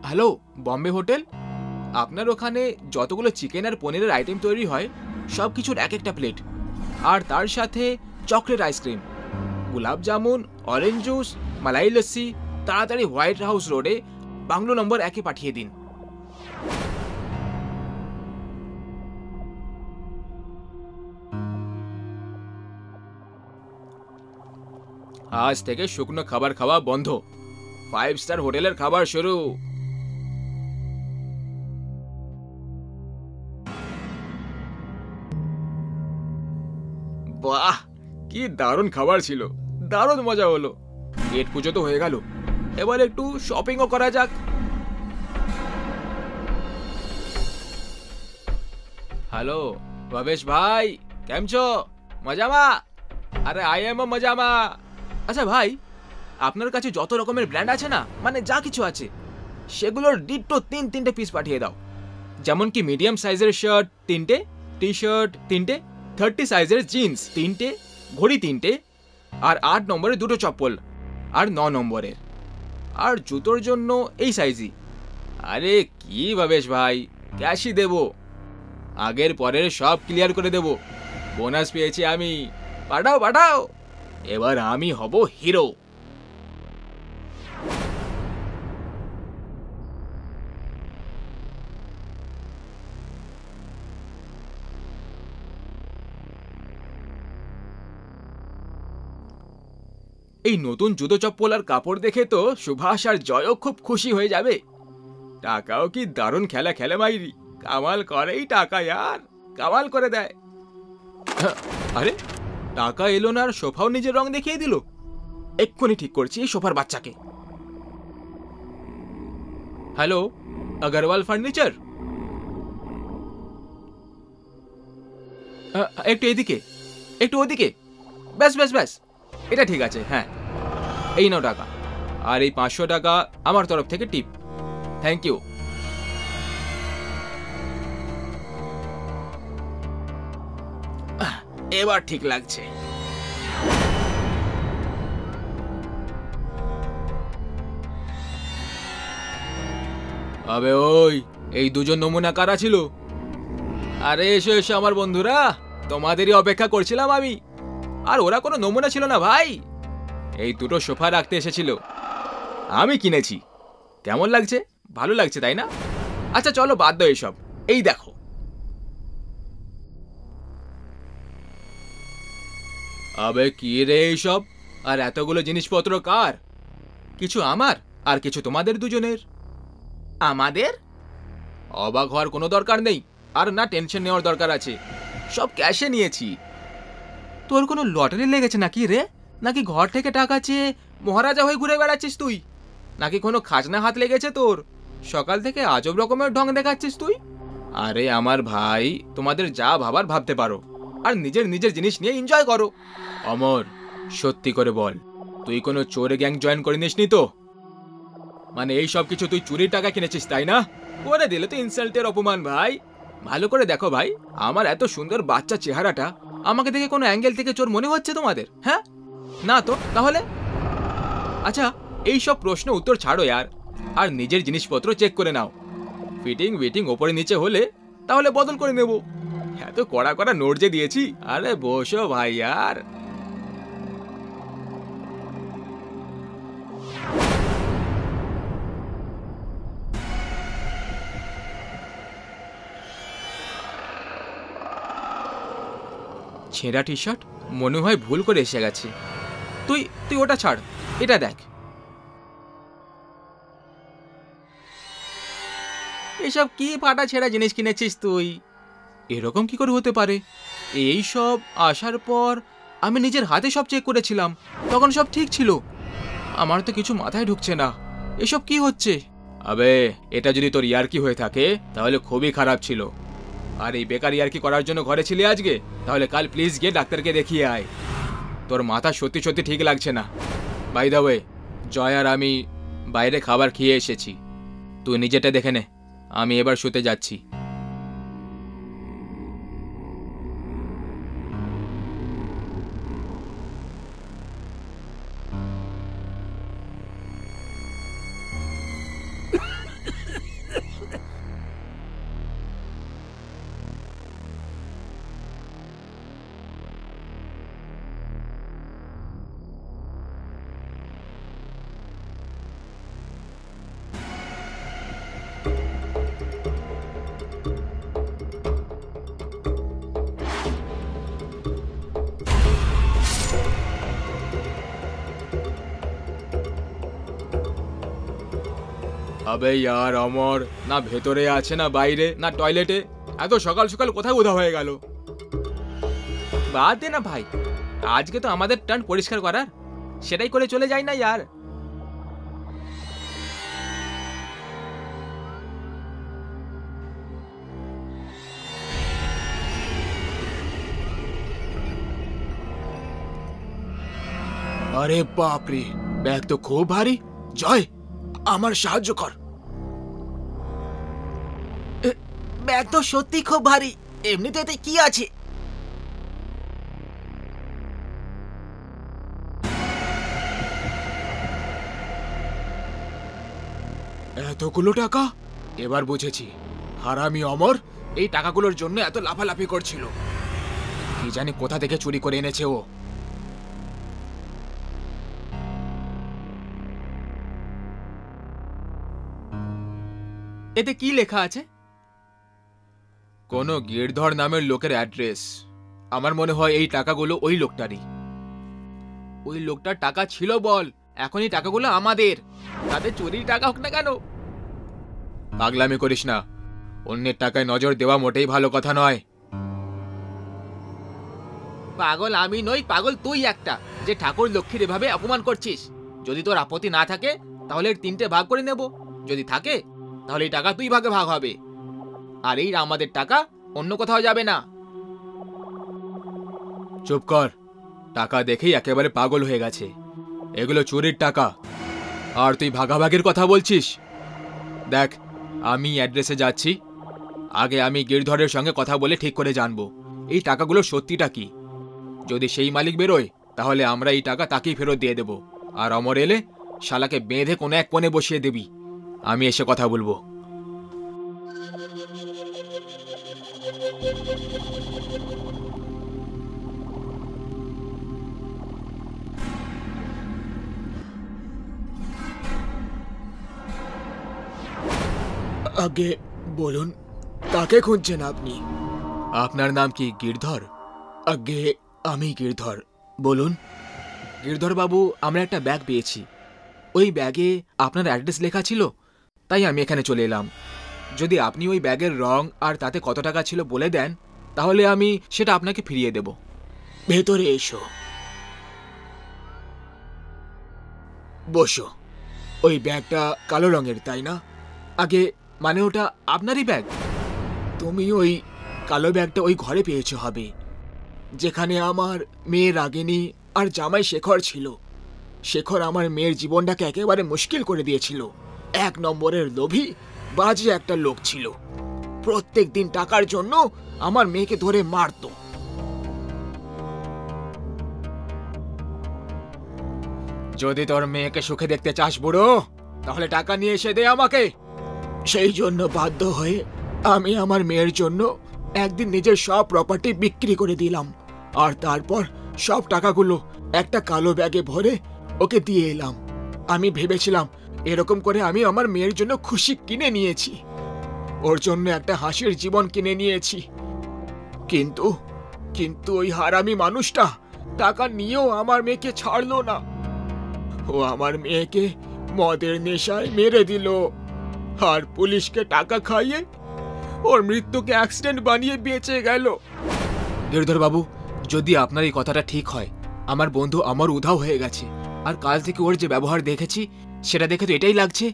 A: Hello, Bombay hotel. আপনার ওখানে যতগুলো চিকেন আর পনিরের আইটেম তৈরি হয় সব কিছুর এক একটা প্লেট, আর তার সাথে chocolate ice cream, gulab jamun, orange juice, malai lassi তাড়াতাড়ি হোয়াইট হাউস রোডে বাংলো নম্বর 1-এ পাঠিয়ে দিন। আজ থেকে শুকনো খাবার খাওয়া বন্ধ, 5 স্টার হোটেলের খাবার শুরু। বাহ, কি দারুণ খাবার ছিল, দারুণ মজা হলো। পেট পুজো তো হয়ে গেল, এবার একটু শপিংও করা যাক। হ্যালো ভবেশ ভাই, কেম છો? মজামা? আরে আই এম মজামা। আচ্ছা ভাই, আপনার কাছে যত রকমের ব্র্যান্ড আছে না, মানে যা কিছু আছে সেগুলোর ডিট্টো 3-3টে পিস পাঠিয়ে দাও। যেমন কি মিডিয়াম সাইজের শার্ট 3টে, টি শার্ট 3টে, 30 সাইজের জিন্স 3টে, ঘড়ি 3টে, আর 8 নম্বরের 2টো চপ্পল, আর 9 নম্বরের, আর জুতোর জন্য এই সাইজই। আরে কি ভবেশ ভাই, ক্যাশই দেব, আগের পরের সব ক্লিয়ার করে দেব। বোনাস পেয়েছি আমি, পাঠাও পাঠাও, এবার আমি হব হিরো। এই নতুন জুতো চপ্পল আর কাপড় দেখে তো সুভাষ আর জয়ও খুব খুশি হয়ে যাবে। টাকাও কি দারুণ খেলা খেলে মাইরি, কামাল করেই টাকা, यार কামাল করে দেয়। আরে টাকা এলো না আর সোফাও নিজের রং দেখিয়ে দিল। এক্ষুনি ঠিক করছি এই সোফার বাচ্চাকে। Hello, Agarwal furniture? একটু এদিকে, একটু ওদিকে, ব্যাস ব্যাস ব্যাস, এটা ঠিক আছে। হ্যাঁ, এই নাও টাকা, আর এই 500 টাকা আমার তরফ থেকে টিপ। Thank you. এবার ঠিক লাগছে। আবে ওই, এই দুজন নমুনা কারা ছিল? আরে এসো এসো আমার বন্ধুরা, তোমাদেরই অপেক্ষা করছিলাম আমি। আর ওরা কোনো নমুনা ছিল না ভাই, এই দুটো সোফা রাখতে এসেছিল, আমি কিনেছি। কেমন লাগছে? ভালো লাগছে তাই না? আচ্ছা চলো বাদ দাও এইসব, এই দেখো। আবে কি রে এইসব, আর এতগুলো জিনিসপত্র কার? কিছু আমার আর কিছু তোমাদের দুজনের। আমাদের? অবাক হওয়ার কোনো দরকার নেই, আর না টেনশন নেওয়ার দরকার আছে, সব ক্যাশে নিয়েছি। তোর কোনো লটারি লেগেছে নাকি রে? নাকি ঘর থেকে টাকা চেয়ে মহারাজা হয়ে ঘুরে বেড়াচ্ছিস তুই? নাকি কোনো খাজনা হাত লেগেছে তোর? সকাল থেকে আজব রকমের ঢং দেখাচ্ছিস তুই। আরে আমার ভাই, তোমাদের যা ভাবার ভাবতে পারো, আর নিজের নিজের জিনিস নিয়ে এনজয় করো। অমর, সত্যি করে বল, তুই কোনো চোরে গ্যাং জয়েন করে নিসনি তো? মানে এই সব কিছু তুই চুরির টাকা কিনেছিস তাই না? করে দিলে তো ইনসাল্টের অপমান ভাই। ভালো করে দেখো ভাই, আমার এত সুন্দর বাচ্চা চেহারাটা, আমাকে দেখে কোনো অ্যাঙ্গেল থেকে চোর মনে হচ্ছে তোমাদের? হ্যাঁ না তো, তাহলে? আচ্ছা এই সব প্রশ্ন উত্তর ছাড়ো यार, আর নিজের জিনিসপত্র চেক করে নাও। ফিটিং উইটিং ওপরে নিচে হলে তাহলে বদল করে নেব। এত কড়া কড়া নোট যে দিয়েছি। আরে বসো ভাই यार। ছেঁড়া টি শার্ট, মনে হয় ভুল করে এসে গেছে। তুই তুই ওটা ছাড়, এটা দেখ। এসব কি ফাটা ছেঁড়া জিনিস কিনেছিস তুই? এরকম কি করে হতে পারে? এই সব আসার পর আমি নিজের হাতে সব চেক করেছিলাম, তখন সব ঠিক ছিল। আমার তো কিছু মাথায় ঢুকছে না, এসব কি হচ্ছে? আবে এটা যদি তোর ইয়ার্কি হয়ে থাকে তাহলে খুবই খারাপ ছিল। আর এই বেকার ইয়ার্কি করার জন্য ঘরে ছিলি আজকে, তাহলে কাল প্লিজ গিয়ে ডাক্তারকে দেখিয়ে আয়। তোর মাথা সত্যি সত্যি ঠিক লাগছে না। বাই দ্য ওয়ে, জয় আর আমি বাইরে খাবার খেয়ে এসেছি, তুই নিজেটা দেখে নে। আমি এবার শুতে যাচ্ছি। আবে ইয়ার অমর, না ভেতরে আছে না বাইরে না টয়লেটে, এত সকাল সকাল কোথায় উধা হয়ে গেল? বাদ দে না ভাই, আজকে তো আমাদের টার্ন পরিষ্কার করার, সেটাই করে চলে যাই না ইয়ার। আরে বাপরে, ব্যাগ তো খুব ভারী। জয়, আমার সাহায্য কর। ব্যাগ তো সত্যি খুব ভারী, এমনিতে এতে কি আছে? এতগুলো টাকা? এবার বুঝেছি, হারামি অমর এই টাকাগুলোর জন্য এত লাফালাফি করছিল। কি জানি কোথা থেকে চুরি করে এনেছে ও। এতে কি লেখা আছে? কোন গিরধর নামের লোকের অ্যাড্রেস। আমার মনে হয় এই টাকাগুলো ওই লোকটারই। ওই লোকটার টাকা ছিল বল, এখন এই টাকাগুলো আমাদের। তাদের চুরির টাকা হোক না কেন। পাগলামি করিস না, অন্যের টাকায় নজর দেওয়া মোটেই ভালো কথা নয়। পাগল আমি নই, পাগল তুই একটা, যে ঠাকুর লক্ষ্মীর এভাবে অপমান করছিস। যদি তোর আপত্তি না থাকে তাহলে 3টে ভাগ করে নেব, যদি থাকে তাহলে এই টাকা 2 ভাগে ভাগ হবে, আর এই আমাদের টাকা অন্য কোথাও যাবে না। চুপ কর, টাকা দেখেই একেবারে পাগল হয়ে গেছে। এগুলো চুরির টাকা, আর তুই ভাগাভাগির কথা বলছিস। দেখ, আমি অ্যাড্রেসে যাচ্ছি, আগে আমি গিরধরের সঙ্গে কথা বলে ঠিক করে জানবো এই টাকাগুলোর সত্যিটা কি। যদি সেই মালিক বেরোয় তাহলে আমরা এই টাকা তাকেই ফেরত দিয়ে দেব, আর অমর এলে শালাকে বেঁধে কোনো এক কোণে বসিয়ে দিবি। আমি এসে কথা বলবো। আগে বলুন, কাকে খুঁজছেন আপনি? আপনার নাম কি গিরধর? আগে আমি গিরধর। বলুন। গিরধর বাবু, আমরা একটা ব্যাগ পেয়েছি, ওই ব্যাগে আপনার অ্যাড্রেস লেখা ছিল, তাই আমি এখানে চলে এলাম। যদি আপনি ওই ব্যাগের রং আর তাতে কত টাকা ছিল বলে দেন তাহলে আমি সেটা আপনাকে ফিরিয়ে দেব। ভেতরে এসো, বসো। ওই ব্যাগটা কালো রঙের, তাই না? আগে মানে ওটা আপনারই ব্যাগ? তুমি ওই কালো ব্যাগটা ওই ঘরে পেয়েছো হবে, যেখানে আমার মেয়ে রাগিনী আর জামাই শেখর ছিল। শেখর আমার মেয়ের জীবনটাকে একেবারে মুশকিল করে দিয়েছিল। 1 নম্বরের লোভী বাজে একটা লোক ছিল। প্রত্যেক দিন টাকার জন্য আমার মেয়েকে ধরে মারতো। যদি তোর মেয়েকে সুখে দেখতে চাস বুড়ো, তাহলে টাকা নিয়ে এসে দে আমাকে। সেই জন্য বাধ্য হয়ে আমি আমার মেয়ের জন্য একদিন নিজের সব প্রপার্টি বিক্রি করে দিলাম, আর তারপর সব টাকাগুলো একটা কালো ব্যাগে ভরে ওকে দিয়ে এলাম। আমি ভেবেছিলাম এরকম করে আমি আমার মেয়ের জন্য খুশি কিনে নিয়েছি, ওর জন্য একটা হাসির জীবন কিনে নিয়েছি। কিন্তু কিন্তু ওই হারামি মানুষটা টাকা নিয়েও আমার মেয়েকে ছাড়লো না। ও আমার মেয়েকে মদের নেশায় মেরে দিল, আর পুলিশকে টাকা খাইয়ে ওর মৃত্যুকে অ্যাক্সিডেন্ট বানিয়ে বেঁচে গেল। গিরধর বাবু, যদি আপনার এই কথাটা ঠিক হয়, আমার বন্ধু আমার উধাও হয়ে গেছে, আর কাল থেকে ওর যে ব্যবহার দেখেছি সেটা দেখে তো এটাই লাগছে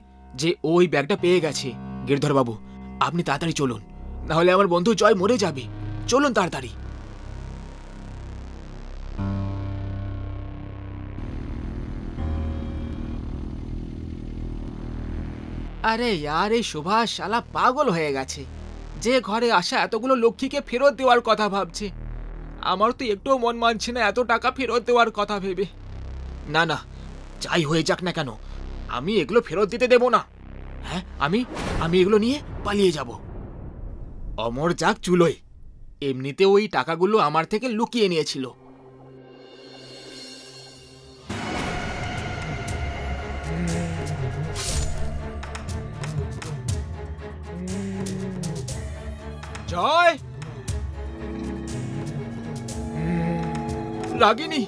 A: যে ওই ব্যাগটা পেয়ে গেছে। গিরধর বাবু, আপনি তাড়াতাড়ি চলুন, নাহলে আমার বন্ধু জয় মরে যাবে। চলুন তাড়াতাড়ি। আরে यार, এই সুভাষ শালা পাগল হয়ে গেছে। যে ঘরে আসা এতগুলো লক্ষ্মীকে ফেরত দেওয়ার কথা ভাবছে, আমার তো একটুও মন মানছে না এত টাকা ফেরত দেওয়ার কথা ভেবে। না না, যাই হয়ে যাক না কেন, আমি এগুলো ফেরত দিতে দেব না। হ্যাঁ, আমি এগুলো নিয়ে পালিয়ে যাব। অমর যাক চুলোয়, এমনিতে ওই টাকাগুলো আমার থেকে লুকিয়ে নিয়েছিল। জয়, রাগিনী,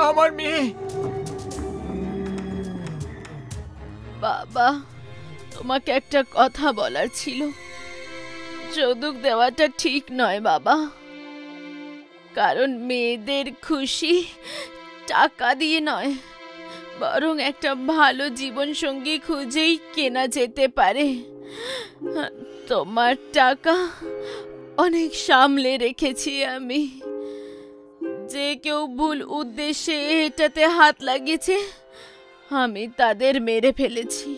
A: আমার মেয়ে।
B: বাবা, তোমাকে একটা কথা বলার ছিল। যৌতুক দেওয়াটা ঠিক নয় বাবা, কারণ মেয়েদের খুশি টাকা দিয়ে নয়, বরং একটা ভালো জীবন সঙ্গী খুঁজেই কেনা যেতে পারে। তোমার টাকা অনেক সামলে রেখেছি আমি। যে কেউ ভুল উদ্দেশ্যে এটাতে হাত লাগিয়েছে, আমি তাদের মেরে ফেলেছি।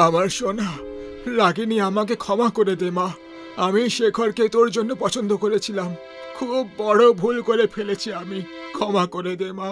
A: আমার সোনা, রাগিনী, আমাকে ক্ষমা করে দে মা। আমি শেখরকে তোর জন্য পছন্দ করেছিলাম। খুব বড় ভুল করে ফেলেছি আমি, ক্ষমা করে দে মা।